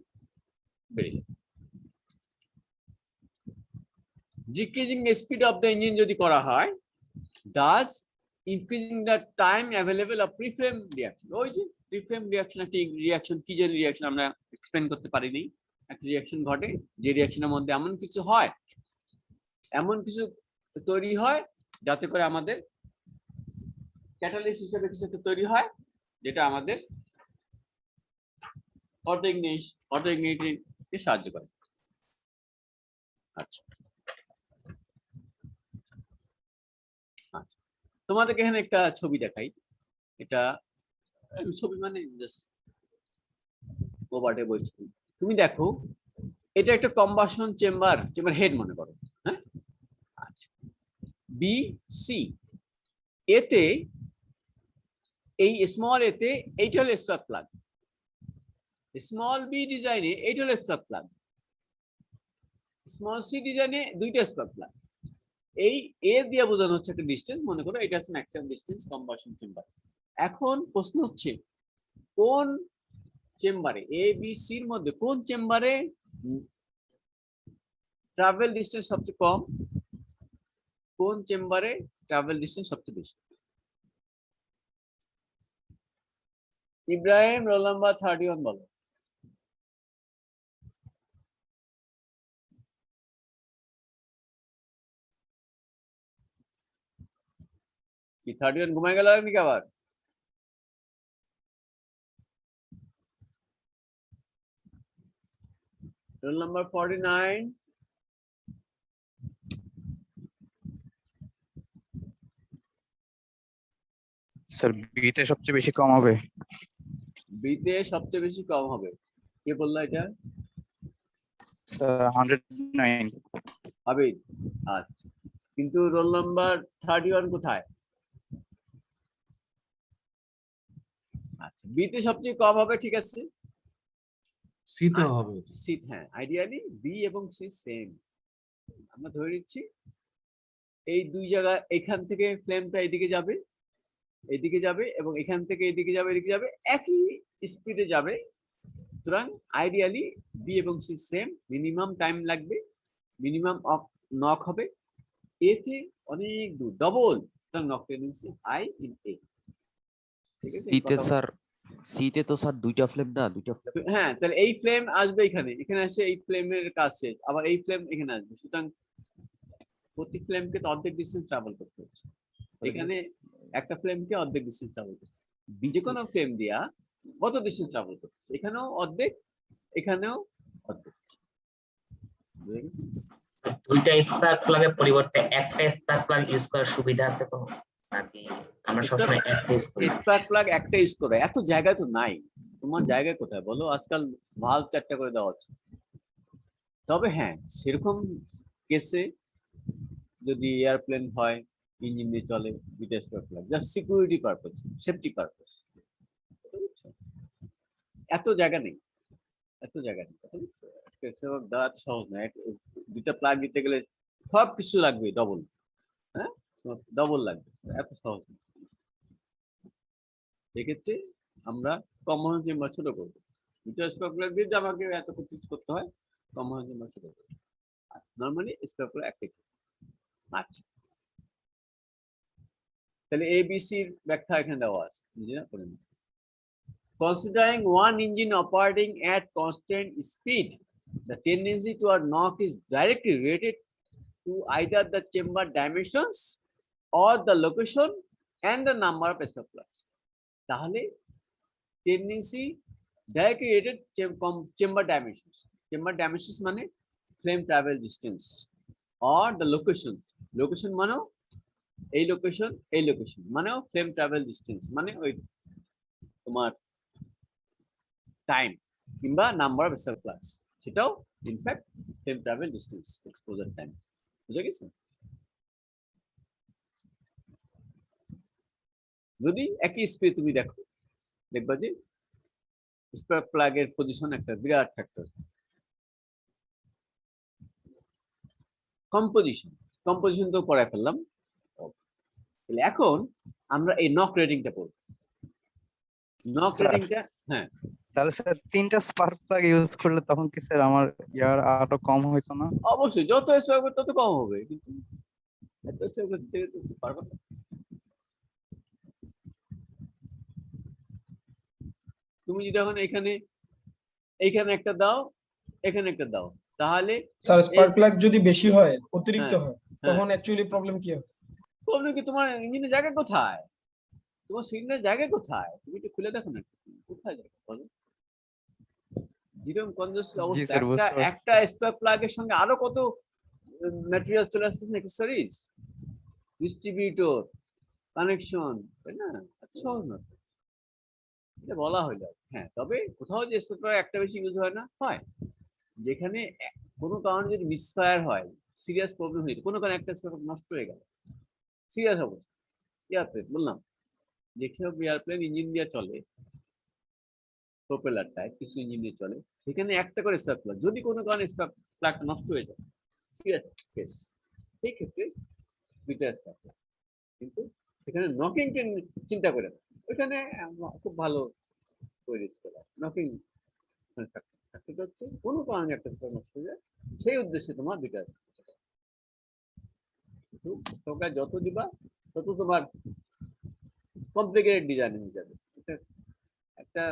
বেড়ে যাবে। Decreasing speed of the engine যদি করা হয়, thus increasing the time available of pre-flame reaction. ওই যে pre-flame reaction একটি রিঅ্যাকশন, কি যে রিঅ্যাকশন আমরা এক্সপ্লেইন করতে পারিনি, একটা রিঅ্যাকশন ঘটে, যে রিঅ্যাকশনের মধ্যে এমন কিছু হয়, এমন কিছু তৈরি হয় যাতে করে আমাদের ক্যাটালিস্ট হিসেবে কিছু একটা তৈরি হয়, যেটা আমাদের অটো ইগনিটিংকে সাহায্য করে। আচ্ছা আচ্ছা, তোমাদেরকে এখানে একটা ছবি দেখাই। এটা ছবি মানে জাস্ট ওভারটে বলছি। তুমি দেখো, এটা একটা কম্বাসন চেম্বার হেড মনে করো, হ্যাঁ? আচ্ছা, বি সি, এতে এই স্মল এতে এইটা হলো স্পার্ক প্লাগ, স্মল বি ডিজাইনে এইটা হলো স্পার্ক প্লাগ, স্মল সি ডিজাইনে দুইটা স্পার্ক প্লাগ। এই এ দিয়ে বোঝানো হচ্ছে একটা ডিস্টেন্স, মনে করো এটা হচ্ছে ম্যাক্সিমাম ডিস্টেন্স কম্বাসন চেম্বার। এখন প্রশ্ন হচ্ছে কোন চেম্বারে, এ বি সির মধ্যে কোন চেম্বারে ট্রাভেল ডিস্টেন্স সবচেয়ে কম, কোন চেম্বারে ট্রাভেল ডিস্টেন্স সবচেয়ে বেশি? ইব্রাহিম, রোল নাম্বার 31 বলো। কি 31 ঘুমায় গেল নাকি আবার? রোল নাম্বার 49, স্যার বিতে সবচেয়ে বেশি কম হবে। বিতে সবচেয়ে বেশি কম হবে, কে বললো এটা? স্যার 109। আবিদ। আচ্ছা, কিন্তু রোল নাম্বার 31 কোথায়? আচ্ছা, বিতে সবচেয়ে কম হবে, ঠিক আছে। সি তে হবে। সি, হ্যাঁ, আইডিয়ালি বি এবং সি সেম। আমরা ধরে নিচ্ছি এই দুই জায়গা, এখান থেকে ফ্লেমটা এদিকে যাবে, এদিকে যাবে, এবং এখান থেকে এদিকে যাবে, এদিকে যাবে, একই স্পিডে যাবে। সুতরাং আইডিয়ালি বি এবং সি সেম, মিনিমাম টাইম লাগবে, মিনিমাম নক হবে, এতে অনেক দূর, ডবল। সুতরাং knock tendency high in A, ঠিক আছে। সিতে স্যার, সিতে তো স্যার দুইটা ফ্লেম না, দুইটা ফ্লেম। হ্যাঁ, তাহলে এই ফ্লেম আসবে এখানে, এখানে আসে এই ফ্লেমের কাজ শেষ, আবার এই ফ্লেম এখানে আসবে। সুতরাং প্রতি ফ্লেমকে তো অর্ধেক ডিস্টেন্স ট্রাভেল করতে হচ্ছে, এখানে একটা ফ্লেমকে অর্ধেক ডিস্টেন্স ট্রাভেল করতে, যে কোনো ফ্লেম দিয়া কত ডিস্টেন্স ট্রাভেল করতে, এখানেও অর্ধেক, এখানেও অর্ধেক। বুঝে গেছে? দুইটা স্পার্ক প্লাগের পরিবর্তে একটা স্পার্ক প্লাগ ইউজ করার সুবিধা আছে কোনো, নাকি আমরা সবসময় একটা ইউজ করি? স্পার্ক প্লাগ একটা ইউজ করে, এত জায়গায় তো নাই। তোমার জায়গায় কোথায় বলো? আজকাল ভাল্ব 4টা করে দেওয়া হচ্ছে। তবে হ্যাঁ, সেরকম কেসে যদি এয়ারপ্লেন হয়, ইঞ্জিন দিয়ে চলে, দুইটা spark plug, just security purpose, safety purpose. এত জায়গা নেই, এত জায়গা নেই, দেওয়া এত সহজ নয়। দুইটা প্লাগ দিতে গেলে সব কিছু লাগবে ডবল, হ্যাঁ, ডবল লাগবে, এত সহজ নয়। সেক্ষেত্রে আমরা কমন চেম্বার ছোট করবো, দুটো স্পার্ক প্লাগ দিয়ে আমাকে এত কিছু করতে হয়, কমন চেম্বার ছোট করবো, নর্মালি স্পার্ক প্লাগ একটাই। আচ্ছা, তাহলে এবিসির ব্যাখ্যা এখানে দেওয়া আছে, নিজেরা করে নিন। Considering one engine operating at constant speed, the tendency toward knock is directly related to either the chamber dimensions or the location and the number of spark plugs. তাহলে tendency directly related chamber dimensions. Chamber dimensions মানে flame travel distance, or the locations. Location মানেও এই location, এই location মানেও flame travel distance, মানে ওই তোমার time কিংবা নাম্বার অফ স্পার্ক প্লাগস, সেটাও in fact flame travel distance, exposure time. বুঝে গেছে? যদি একই স্পিড তুমি দেখো, দেখবা যে স্পার্ক প্লাগের পজিশন একটা বিরাট ফ্যাক্টর। কম্পোজিশন তো পড়ায় ফেললাম। তাহলে এখন আমরা এই নক রেটিংটা পড়ব। Knock sir. রেটিংটা, হ্যাঁ তাহলে স্যার 3টা স্পার্ক প্লাগ ইউজ করলে তখন কি স্যার আমার ইয়ার আরো কম হইতো না? অবশ্যই যত স্পার্ক করবে তত কম হবে, কিন্তু এত স্পার্ক করতে গেলে তো পারবে না। তুমি যদি এখন এইখানে একটা দাও, এখানে একটা দাও, তাহলে স্যার স্পার্ক এই- প্লাগ যদি বেশি হয়, অতিরিক্ত হ্যাঁ, হয়, হ্যাঁ। তখন অ্যাকচুয়ালি প্রবলেম কি হবে? প্রবলেম কি, তোমার ইঞ্জিনের জায়গা কোথায়, তোমার সিগন্যালের জায়গা কোথায়, তুমি একটু খুলে দেখো না, কোথায় জায়গা বলো। যেরকম কনজাস্ট জি অবস্থা, স্যার, বুঝতে পারছি। একটা স্পার্ক প্লাগের সঙ্গে আরো কত ম্যাটেরিয়াল চলে আসতেছে, অ্যাক্সেসরিজ, ডিস্ট্রিবিউটর, কানেকশন, তাই না? এত সহজ না তো। এটা বলা হলো, হ্যাঁ, তবে কোথাও যে স্পার্ক একটা বেশি ইউজ হয় না, হয় যেখানে কোনো কারণে যদি মিসফায়ার হয়, সিরিয়াস প্রবলেম হয়েছে, কোনো কারণে একটা স্পার্ক নষ্ট হয়ে গেল, সিরিয়াস অবস্থা। এয়ারপ্লেন বললাম, যেসব এয়ারপ্লেন ইঞ্জিন দিয়ে চলে, প্রপেলার টাইপ কিছু ইঞ্জিন দিয়ে চলে, সেখানে একটা করে স্পার্ক প্লাগ, যদি কোনো কারণে স্পার্ক প্লাগটা নষ্ট হয়ে যায়, সিরিয়াস কেস, সেই ক্ষেত্রে দুইটা স্পার্ক প্লাগ। কিন্তু সেখানে নকিং চিন্তা করে না, ওইখানে খুব ভালো তৈরি করে নকিং হচ্ছে কোনো কারণে একটা স্পার্ক নষ্ট হয়ে যায়, সেই উদ্দেশ্যে তোমার দুইটা স্টোকার যত দিবা তত তোমার কমপ্লিকেটেড ডিজাইন হয়ে যাবে। এটা একটা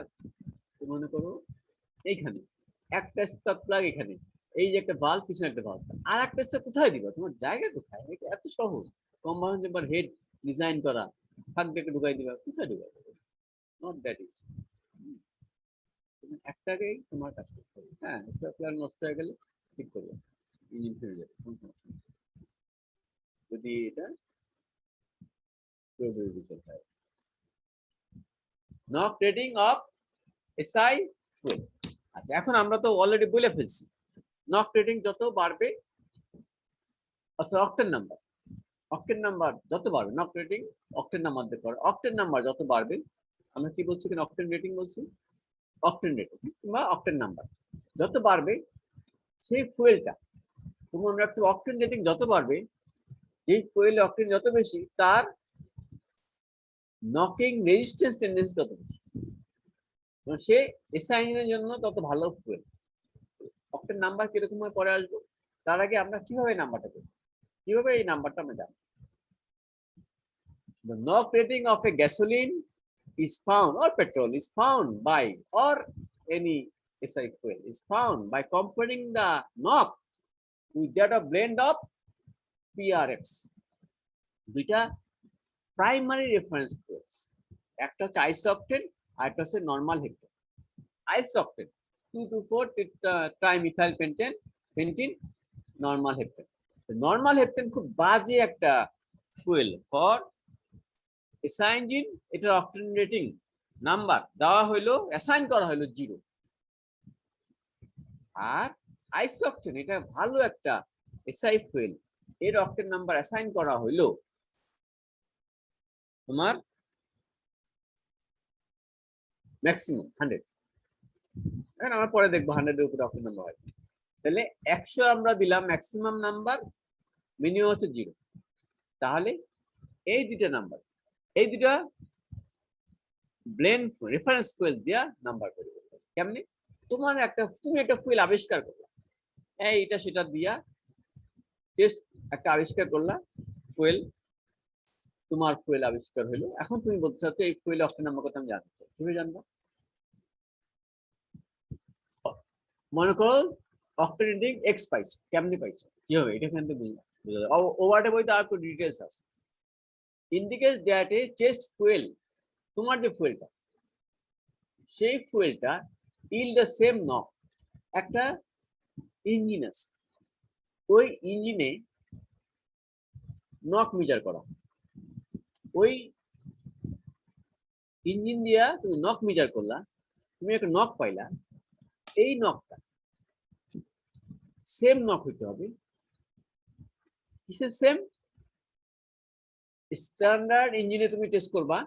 মনে করো এইখানে একটা স্পার্ক প্লাগ, এখানে এই যে একটা বাল্ব, পিছনে একটা বাল্ব, আর একটা স্পার্ক কোথায় দিবা, তোমার জায়গা কোথায়, এটা এত সহজ। কম্বাইন চেম্বার হেড ডিজাইন করা, ফাঁক থেকে ঢুকাই দিবা, কোথায় ঢুকাই দেবে, নট দ্যাট ইজ। একটাকেই তোমার কাজ করতে হবে। হ্যাঁ, স্পার্ক প্লাগ নষ্ট হয়ে গেলে ঠিক করবে, ইঞ্জিন ফিরে যাবে, কোনো সমস্যা নেই। যদি এটা knock rating of SI fuel. আচ্ছা, এখন আমরা তো অলরেডি বলে ফেলছি, নক রেটিং যত বাড়বে, আচ্ছা অক্টেন নাম্বার যত বাড়বে, নক রেটিং অক্টেন নাম্বার দেখো, অক্টেন নাম্বার যত বাড়বে, আমরা কি বলছি, কেন অক্টেন রেটিং বলছি, অক্টেন রেটিং কিংবা অক্টেন নাম্বার যত বাড়বে, সেই ফুয়েলটা, তুমি মনে রাখতে, অক্টেন রেটিং যত বাড়বে, যে ফুয়েল অক্টেন যত বেশি, তার নকিং রেজিস্ট্যান্স টেন্ডেন্সি তত বেশি, সে এসআই ইঞ্জিনের জন্য তত ভালো ফুয়েল। অক্টেন নাম্বার কিরকম হয় পরে আসবো, তার আগে আমরা কিভাবে নাম্বারটা করবো, কিভাবে এই নাম্বারটা আমরা জানবো। The knock rating of a gasoline is found, or petrol is found by, or any SI fuel is found by comparing the knock with that of blend of PRFs. দুইটা প্রাইমারি রেফারেন্স ফুয়েলস, একটা হচ্ছে isooctane আর একটা হচ্ছে normal heptane. Isooctane 224 trimethyl pentane, normal heptane. Normal heptane খুব বাজে একটা fuel for SI engine, এটার অক্টেন রেটিং নাম্বার দেওয়া হইলো, অ্যাসাইন করা হইলো 0। আর আইসোকটেন এটা ভালো একটা এসআই ফুয়েল, এর অক্টেন নাম্বার অ্যাসাইন করা হইলো তোমার ম্যাক্সিমাম 100। এখন আমরা পরে দেখবো 100 এর উপরে অক্টেন নাম্বার হয়, তাহলে 100 আমরা দিলাম ম্যাক্সিমাম নাম্বার, মিনিমাম হচ্ছে 0। তাহলে এই দুটা নাম্বার, এই দুটা ব্লেন্ড রেফারেন্স ফুয়েল দিয়া নাম্বার করে কেমনে, তুমি একটা ফুয়েল আবিষ্কার করলা, এইটা সেটা দিয়া টেস্ট একটা আবিষ্কার করলা, ফুয়েল, তোমার ফুয়েল আবিষ্কার হলো, এখন তুমি বলতে চাচ্ছ এই ফুয়েল অক্টেন নাম্বার কথা আমি জানতে চাই, তুমি জানবা, মনে করো অক্টেন রেটিং এক্স পাইছো, কেমনে পাইছো, কি হবে, এটা কিন্তু বুঝলাম, ওভারটা বইতে আর একটু ডিটেলস আছে। Indicates that a test fuel, তোমার যে ফুয়েলটা, সেই ফুয়েলটা ইল দ্য সেম নক, একটা ইঞ্জিন আছে, ওই ইঞ্জিনে নক মেজার করা, ওই ইঞ্জিন দিয়া তুমি নক মেজার করলা, তুমি একটা নক পাইলা, এই নকটা সেম নক হইতে হবে, কিসের সেম, স্ট্যান্ডার্ড ইঞ্জিনে তুমি টেস্ট করবা,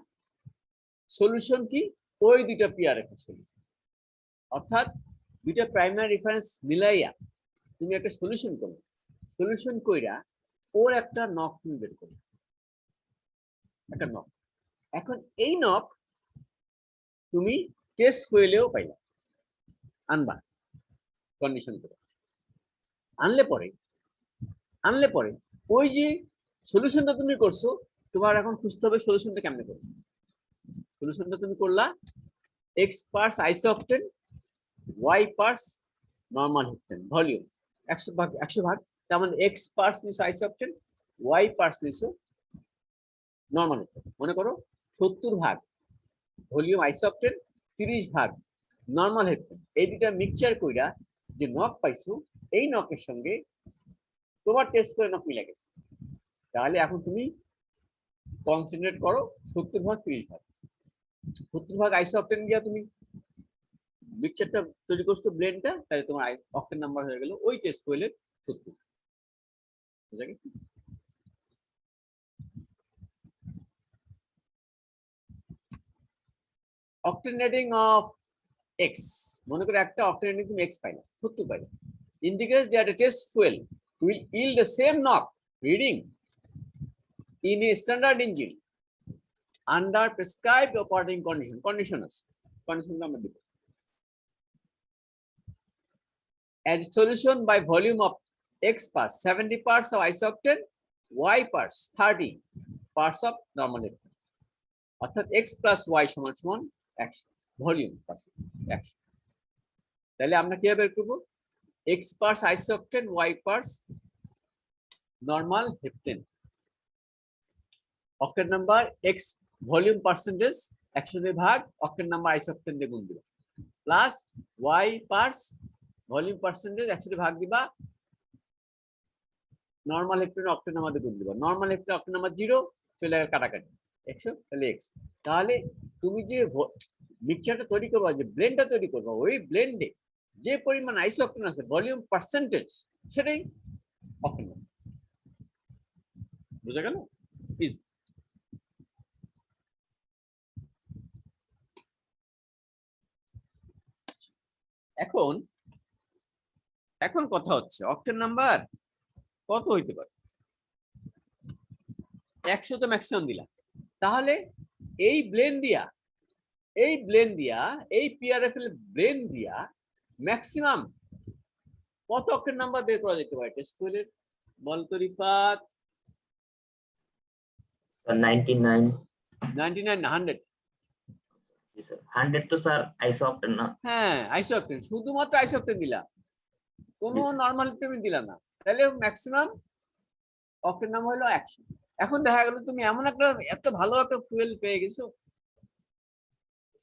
সলিউশন কি, ওই দুইটা পিআরএফ সলিউশন, অর্থাৎ দুইটা প্রাইমারি রেফারেন্স মিলাইয়া তুমি একটা সলিউশন করো, সলিউশন কইরা ওর একটা নক তুমি বের করো, একটা নক। এখন এই নক তুমি টেস্ট ফুয়েলেও পাইলা, আনবা কন্ডিশন করে। আনলে পরে ওই যে সলিউশনটা তুমি করছো, তোমার এখন খুঁজতে হবে সলিউশনটা কেমনে করবে। সলিউশনটা তুমি করলা X parts isooctane, Y parts normal heptane, volume 100 ভাগ। তার মানে এক্স পার্টস নিছো আইসোঅক্টেন, ওয়াই পার্টস নিছো নর্মাল হেক্টেন। মনে করো 70 ভাগ ভলিউম আইসোঅক্টেন, 30 ভাগ নর্মাল হেক্টেন, এই দুটা মিক্সচার কইরা যে নক পাইছো, এই নকের সঙ্গে তোমার টেস্ট করে নক মিলে গেছে। তাহলে এখন তুমি কনসেন্ট্রেট করো 70 ভাগ 30 ভাগ। 70 ভাগ আইসোঅক্টেন দিয়া তুমি মিক্সচারটা তৈরি করছো, ব্লেন্ডটা, তাহলে তোমার অক্টেন নাম্বার হয়ে গেল ওই টেস্ট ফুয়েলের 70। বুঝা গেছে? অক্টেনেটিং অফ এক্স, মনে করো একটা অক্টেনেটিং তুমি এক্স পাইলা, 70 পাইলা, indicates that a test fuel will yield the same knock reading in a standard engine under prescribed operating condition. Condition number দিব as solution by volume of x parts 70 parts of isooctane, y parts 30 parts of normal octane, অর্থাৎ x plus y সমান 100, volume 100। তাহলে আমরা কিভাবে বের করব? x parts isooctane, y parts normal heptane, octane number x volume percentage 100 ভাগ octane number isooctane দিয়ে গুণ দিবা, plus y parts volume percentage 100 ভাগ দিবা নরমাল হেক্টেন অক্টেন নাম্বার দিয়ে গুণ দিবা। নরমাল হেক্টেন অক্টেন নাম্বার 0 চলে গেল কাটাকাটি 100, তাহলে x। তাহলে তুমি যে মিক্সচারটা তৈরি করবা, যে ব্লেন্ডটা তৈরি করবা, ওই ব্লেন্ডে যে পরিমাণ আইসোঅক্টেন আছে ভলিউম পার্সেন্টেজ সেটাই অক্টেন নাম্বার। বুঝা গেল? প্লিজ এখন কথা হচ্ছে অক্টেন নাম্বার কত হইতে পারে? 100 তো ম্যাক্সিমাম দিলাম। তাহলে এই ব্লেন্ড দিয়া এই পিআরএফএল ব্লেন্ড দিয়া ম্যাক্সিমাম কত অক্টেন নাম্বার বের করা যেতে পারে টেস্ট ফুয়েলের? বল তো রিফাত। 99 99 না 100? 100 তো স্যার আইসোঅক্টেন না। হ্যাঁ আইসোঅক্টেন, শুধুমাত্র আইসোঅক্টেন দিলা, কোনো নরমাল হেক্টেন দিলা না, তাহলে ম্যাক্সিমাম অক্টেন নাম্বার হলো 100। এখন দেখা গেল তুমি এমন একটা এত ভালো একটা ফুয়েল পেয়ে গেছো,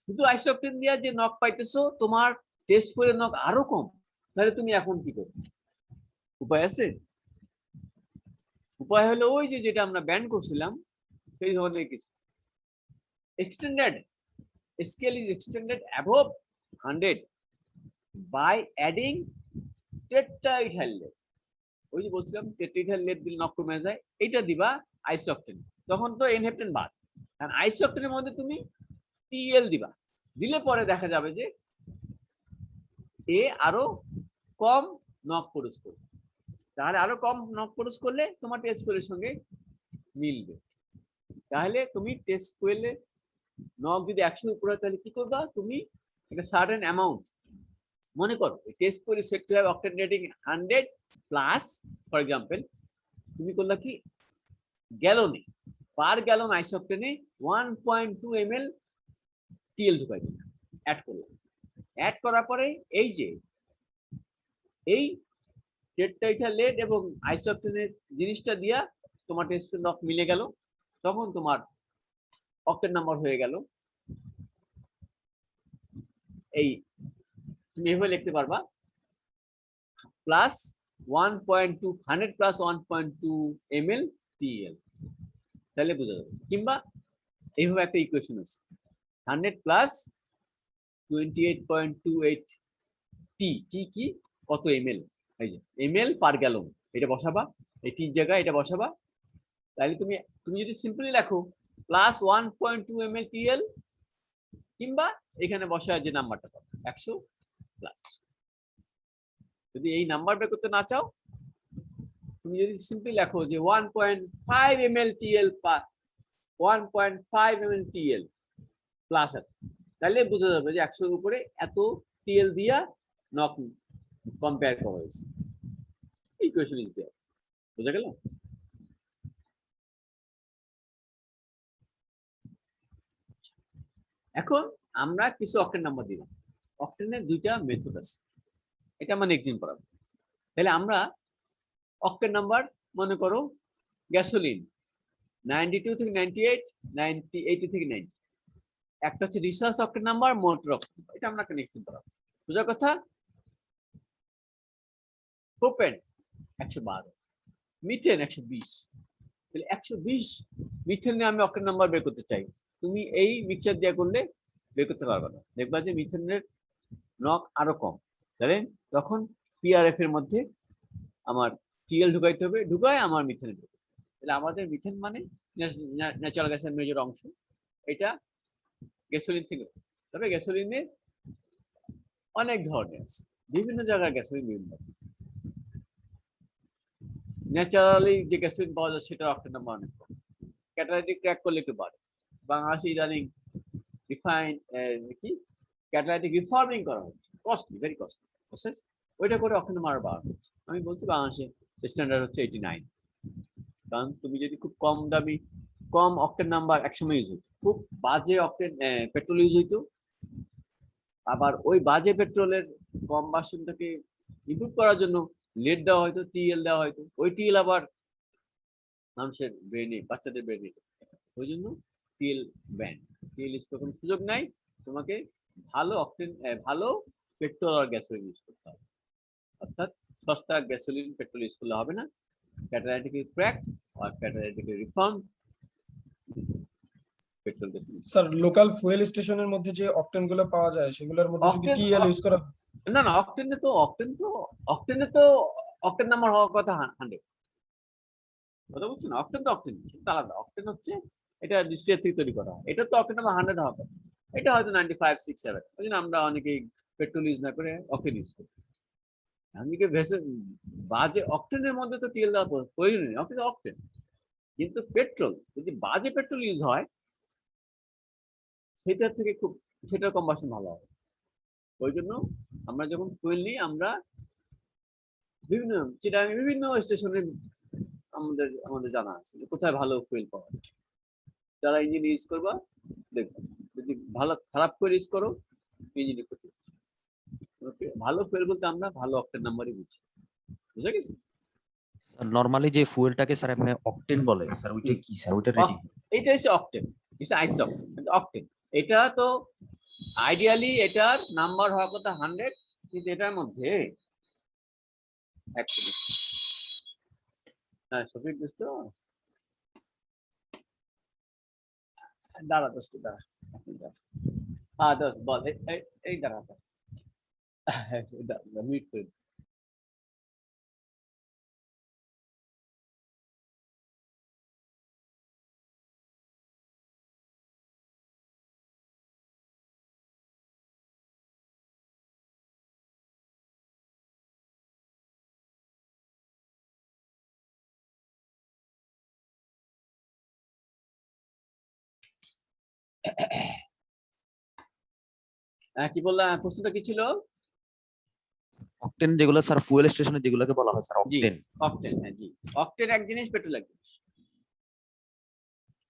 শুধু আইসোঅক্টেন দিয়া যে নক পাইতেছো, তোমার টেস্ট ফুয়েলের নক আরো কম, তাহলে তুমি এখন কি করবে? উপায় আছে? উপায় হলো ওই যে যেটা আমরা ব্যান করছিলাম সেই ধরনের কিছু। Extended scale is extended above 100 by adding tetraethyl lead. ওই যে বলছিলাম টেট্রাইথাইল লেড দিলে নক কমে যায়, এইটা দিবা আইসোঅক্টেন, তখন তো এনহেপ্টেন বাদ, কারণ আইসোঅক্টেনের মধ্যে তুমি টিএল দিবা, দিলে পরে দেখা যাবে যে এ আরো কম নক প্রডিউস করবে। তাহলে আরো কম নক প্রডিউস করলে তোমার টেস্ট ফুয়েলের সঙ্গে মিলবে। তাহলে তুমি টেস্ট ফুয়েলে নক যদি 100 উপরে হয়, তাহলে কি করবা? তুমি একটা সার্টেন অ্যামাউন্ট, মনে করো test fuel set to have octane rating 100 plus, for example তুমি করলা কি গ্যালনে, পার গ্যালন আইসোঅক্টেনে 1.2 ml টিএল ঢুকাই দিলাম, অ্যাড করলাম। অ্যাড করার পরে এই যে এই টেট্রাইথাইল লেড এবং আইসোঅক্টেনের জিনিসটা দিয়া তোমার টেস্ট নক মিলে গেল, তখন তোমার অক্টেন নাম্বার হয়ে গেল এই, তুমি এভাবে লিখতে পারবা প্লাস 1.2 100 প্লাস 1.2 ml টিএল, তাহলে বোঝা যাবে। কিংবা এইভাবে একটা ইকুয়েশন আছে 100 প্লাস 28.28 টি, কি কত এমএল, এই যে এমএল পার গ্যালন, এটা বসাবা, এই টির জায়গায় এটা বসাবা। তাহলে তুমি যদি সিম্পলি লেখো প্লাস 1.2 ml টিএল, কিংবা এখানে বসায় যে নাম্বারটা পাবে 100 প্লাস। যদি এই নাম্বার বের করতে না চাও, তুমি যদি সিম্পলি লেখো যে 1.5 ml TL 1.5 ml TL plus আছে, তাহলে বোঝা যাবে যে 100 এর উপরে এত টিএল দিয়া নক কম্পেয়ার করা হয়েছে। ইকুয়েশন ইজ দেয়ার, বুঝা গেল? এখন আমরা কিছু অক্টেন নাম্বার দিলাম। অক্টেনের দুইটা মেথড আছে, এটা আমরা নেক্সট দিন পড়াবো। তাহলে আমরা অক্টেন নাম্বার মনে করো গ্যাসোলিন 92 থেকে 98, 80 থেকে 90, একটা হচ্ছে research octane number, motor octane, এটা আমরা নেক্সট দিন পড়াবো। সোজা কথা, প্রোপেন 112, মিথেন 120, তাহলে 120 মিথেনে আমি অক্টেন নাম্বার বের করতে চাই, তুমি এই মিক্সচার দিয়ে করলে বের করতে পারবে না, দেখবা যে মিথেনের নক আরো কম। তাহলে তখন পিআরএফ এর মধ্যে আমার টিএল ঢুকাইতে হবে, ঢুকায় আমার মিথেনে ঢুকবে। তাহলে আমাদের মিথেন মানে ন্যাচারাল গ্যাসের মেজর অংশ, এটা গ্যাসোলিন থেকে। তবে গ্যাসোলিনে অনেক ধরনের আছে, বিভিন্ন জায়গায় গ্যাসোলিন বিভিন্ন। ন্যাচারালি যে গ্যাসোলিন পাওয়া যায় সেটা অক্টেন নাম্বার অনেক কম, ক্যাটালাইটিক ক্র্যাক করলে একটু বাড়ে। বাংলাদেশে ইদানিং রিফাইন কি ক্যাটালাইটিক রিফর্মিং করা হচ্ছে, কস্টলি, ভেরি কস্টলি প্রসেস, ওইটা করে অক্টেন নাম্বার বাড়ানো হচ্ছে। আমি বলছি বাংলাদেশে স্ট্যান্ডার্ড হচ্ছে 89, কারণ তুমি যদি খুব কম দামি কম অক্টেন নাম্বার একসময় ইউজ হতো, খুব বাজে অক্টেন পেট্রোল ইউজ হইতো, আবার ওই বাজে পেট্রোলের কম বাসনটাকে ইমপ্রুভ করার জন্য লেড দেওয়া হয়তো, টিএল দেওয়া হয়তো, ওই টিএল আবার মানুষের ব্রেনে, বাচ্চাদের ব্রেনে, ওই জন্য টিএল ব্যান। টিএল ইউজ করার কোনো সুযোগ নাই, তোমাকে ভালো অক্টেন ভালো পেট্রোল আর গ্যাসোলিন ইউজ করতে হবে। অর্থাৎ সস্তা গ্যাসোলিন পেট্রোল ইউজ করলে হবে না, ক্যাটালাইটিক ক্র্যাক আর catalytic reform petrol gasoline. Sir local fuel স্টেশনের মধ্যে যে অকটেন গুলো পাওয়া যায় সেগুলোর মধ্যে যদি Octane- টিএল ইউজ করা হয়, না না, অক্টেনে তো অক্টেন নাম্বার হওয়ার কথা 100, কথা বুঝছো না? অক্টেন তো অক্টেন সেটা আলাদা, অক্টেন হচ্ছে এটা ডিস্টিলেট থেকে তৈরি করা হয়, এটা তো অক্টেন নাম্বার 100 হওয়ার কথা, এটা হয়তো 95, 6, 7, ওই জন্য আমরা অনেকেই পেট্রোল ইউজ না করে অক্টেন ইউজ করি। এমনিকে বাজে অক্টেনের মধ্যে তো টিএল দেওয়ার প্রয়োজন নেই, অক্টেন অক্টেন, কিন্তু পেট্রোল যদি বাজে পেট্রোল ইউজ হয় সেটার থেকে খুব সেটার কম্বাসন ভালো হবে। ওই জন্য আমরা যখন ফুয়েল নিই আমরা বিভিন্ন স্টেশনে আমাদের জানা আছে যে কোথায় ভালো ফুয়েল পাওয়া যায়। যারা ইঞ্জিন ইউজ করবা দেখবে, যদি খারাপ ফুয়েল ইউজ করো ইঞ্জিনের ক্ষতি। ভালো ফুয়েল বলতে আমরা ভালো অক্টেন নাম্বারই বুঝি, বুঝা গেছে? নরমালি যে ফুয়েলটাকে স্যার এমনি অকটেন বলে স্যার, ওইটা কি স্যার? ওইটা রেটিং এটা হচ্ছে অক্টেন, এটা আইস অক্টেন, অক্টেন এটা তো আইডিয়ালি এটার নাম্বার হওয়ার কথা 100, কিন্তু এটার মধ্যে হ্যাঁ সফিক বুঝ তো দাঁড়া দোস্ত দাঁড়া, হ্যাঁ দোস্ত বল, এই দাঁড়া মিউট করে কি বললাম, প্রশ্নটা কি ছিল? অকটেন যেগুলো স্যার ফুয়েল স্টেশনে যেগুলোকে বলা হয় স্যার জি অকটেন। অক্টেন, হ্যাঁ জি, অক্টেন এক জিনিস, পেট্রোল এক জিনিস।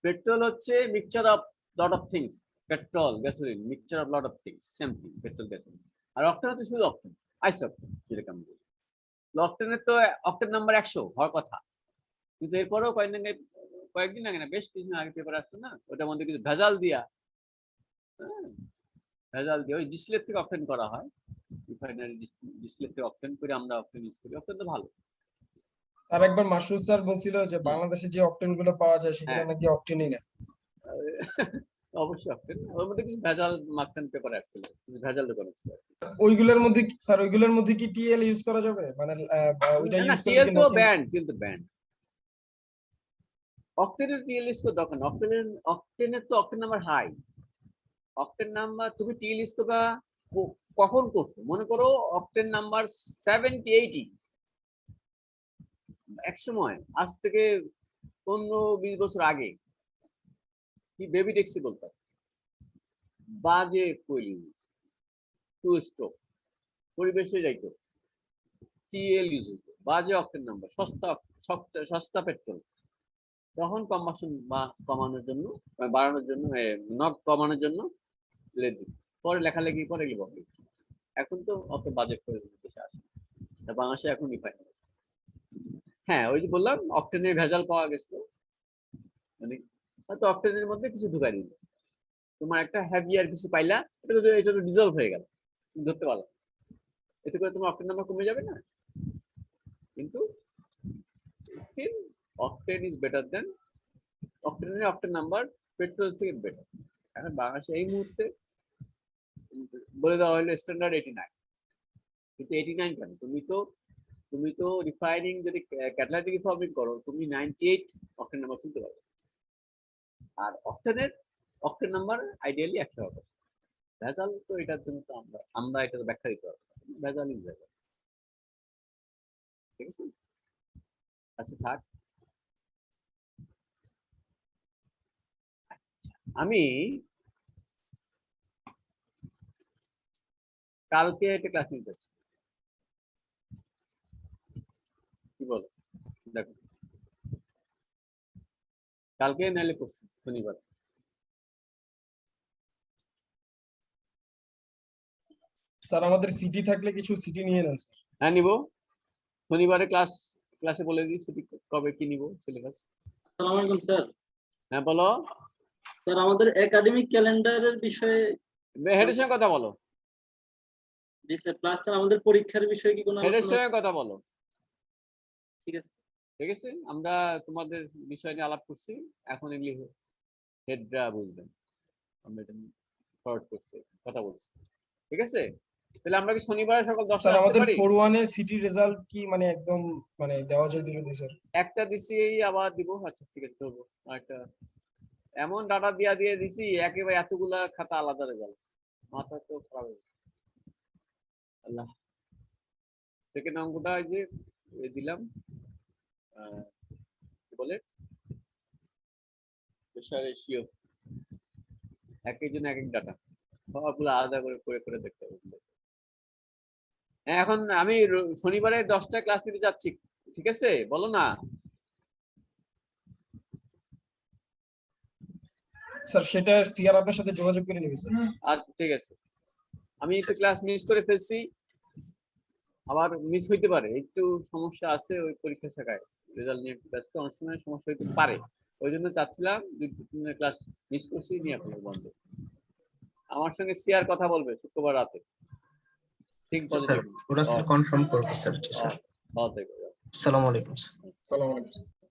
পেট্রোল হচ্ছে mixture of lot of things, petrol gasoline mixture of lot of things, same thing petrol gasoline. আর অক্টেন হচ্ছে শুধু অক্টেন, আইস অক্টেন যেটাকে আমি বলি। অক্টেনের তো অক্টেন নাম্বার 100 হওয়ার কথা, কিন্তু এরপরেও কয়েকদিন আগে না, বেশ কিছুদিন আগে পেপার আসতো না, ওটার মধ্যে কিছু ভেজাল দিয়া, ভেজাল দিয়ে ওই ডিস্টিলেট থেকে অক্টেন করা হয়, রিফাইনারি ডিস্টিলেট থেকে অক্টেন করে আমরা অক্টেন ইউজ করি, অক্টেন তো ভালো। আর একবার মাসুদ স্যার বলছিল যে বাংলাদেশে যে অকটেন গুলো পাওয়া যায় সেগুলো হ্যাঁ। নাকি অকটেনই না। অবশ্যই অক্টেন, ওর মধ্যে কিছু ভেজাল মাঝখানে পেপার আসছিল, ভেজাল দোকান ছিল। ওইগুলোর মধ্যে স্যার ওইগুলোর মধ্যে কি টিএল ইউজ করা যাবে, মানে ওইটা না ইউজ করলে টিএল কি তো knocking- ব্যান্ড, টিএল তো ব্যান্ড। অক্টেনের টিএল ইউজ করে দরকার, অক্টেনের তো octane number high, octane number তুমি টিএল ইউজ করবা কখন করছো, মনে করো অক্টেন নাম্বার 70, 80 এক সময়, আজ থেকে 15-20 বছর আগে কি বেবি ট্যাক্সি বলতো, বাজে ফুয়েল ইউজ, টু স্ট্রোক, পরিবেশে যাইতো, টিএল ইউজ হইতো, বাজে অক্টেন নাম্বার, সস্তা পেট্রোল, তখন কম্বাসন বা কমানোর জন্য বাড়ানোর জন্য নট কমানোর জন্য পরে লেখালেখি করে লিখব। এখন তো অত বাজেট করে দেশে আসে না, বাংলাদেশে এখন রিফাইন। হ্যাঁ, ওই যে বললাম অক্টেনের ভেজাল পাওয়া গেছিল, মানে হয়তো অক্টেনের মধ্যে কিছু ঢুকাই দিল, তোমার একটা হ্যাভিয়ার কিছু পাইলা, এটা তো ডিজলভ হয়ে গেল, ধরতে পারলাম, এতে করে তোমার অক্টেন নাম্বার কমে যাবে না, কিন্তু still octane is better then octane number petrol থেকে বেটার। এখন বাংলাদেশে এই মুহূর্তে বলে দেওয়া হলো স্ট্যান্ডার্ড 89, কিন্তু 89 কেন, তুমি তো রিফাইনিং যদি ক্যাটালাইটিক রিফর্মিং করো, তুমি 98 অক্টেন নাম্বার তুলতে পারবে, আর অক্টেন নাম্বার আইডিয়ালি 100 হবে। ভেজাল তো এটার জন্য তো আমরা এটা ব্যাখ্যা দিতে পারবো, ভেজাল ইজ ভেজাল, ঠিক আছে। আচ্ছা থাক, আমি কালকে একটা ক্লাস নিতে যাচ্ছি, কি বল, দেখো কালকে নাহলে পরশু শনিবার। স্যার আমাদের সিটি থাকলে কিছু সিটি নিয়ে নেন স্যার। হ্যাঁ নিব, শনিবারে ক্লাসে বলে দিই সেটি কবে কি নিব সিলেবাস। আসসালামু আলাইকুম স্যার। হ্যাঁ বলো, স্যার আমাদের একাডেমিক ক্যালেন্ডারের বিষয়ে হেডের সঙ্গে কথা বলো, জি স্যার, প্লাস স্যার আমাদের পরীক্ষার বিষয়ে কি কোনো হেডের আলোচনা? সঙ্গে কথা বলো, ঠিক আছে ঠিক আছে। আমরা তোমাদের বিষয় নিয়ে আলাপ করছি, এখন এগুলি হেডরা বুঝবেন, আমরা এটা ফরওয়ার্ড করছি, কথা বলছি, ঠিক আছে। তাহলে আমরা কি শনিবার সকাল 10টা স্যার আসতে আমাদের পারি? 41 এর সিটি রেজাল্ট কি মানে একদম মানে দেওয়া যায় দুজনে স্যার? একটা দিছি, আবার দিব, আচ্ছা ঠিক আছে করবো, একটা এমন ডাটা দিয়ে দিছি একেবারে এতগুলা খাতা আলাদা রেজাল্ট, মাথা তো খারাপ হয়ে গেছে। আল্লাহ, সেকেন্ড অঙ্কটা ওই যে দিলাম, কি বলে রেশিও, এক একজন এক এক ডাটা, সবগুলো আলাদা করে করে দেখতে হবে। হ্যাঁ, এখন আমি শনিবারে 10টা ক্লাস নিতে যাচ্ছি, ঠিক আছে, বলো না। স্যার সেটা সিআর আপনার সাথে যোগাযোগ করে নেবে স্যার। আচ্ছা ঠিক আছে, আমি একটু ক্লাস মিস করে ফেলছি, আবার মিস হইতে পারে, একটু সমস্যা আছে ওই পরীক্ষা শাখায়, রেজাল্ট নিয়ে একটু ব্যস্ত, অনেক সময় সমস্যা হইতে পারে, ওই জন্য চাচ্ছিলাম 2-3 ক্লাস মিস করছি, নিয়ে আপনার বন্ধ। আমার সঙ্গে সিআর কথা বলবে শুক্রবার রাতে, ঠিক স্যার পজিটিভ। ওটা স্যার কনফার্ম করবো স্যার। জি স্যার, ভালো থেকো। আসসালামু আলাইকুম স্যার। আসসালামু আলাইকুম।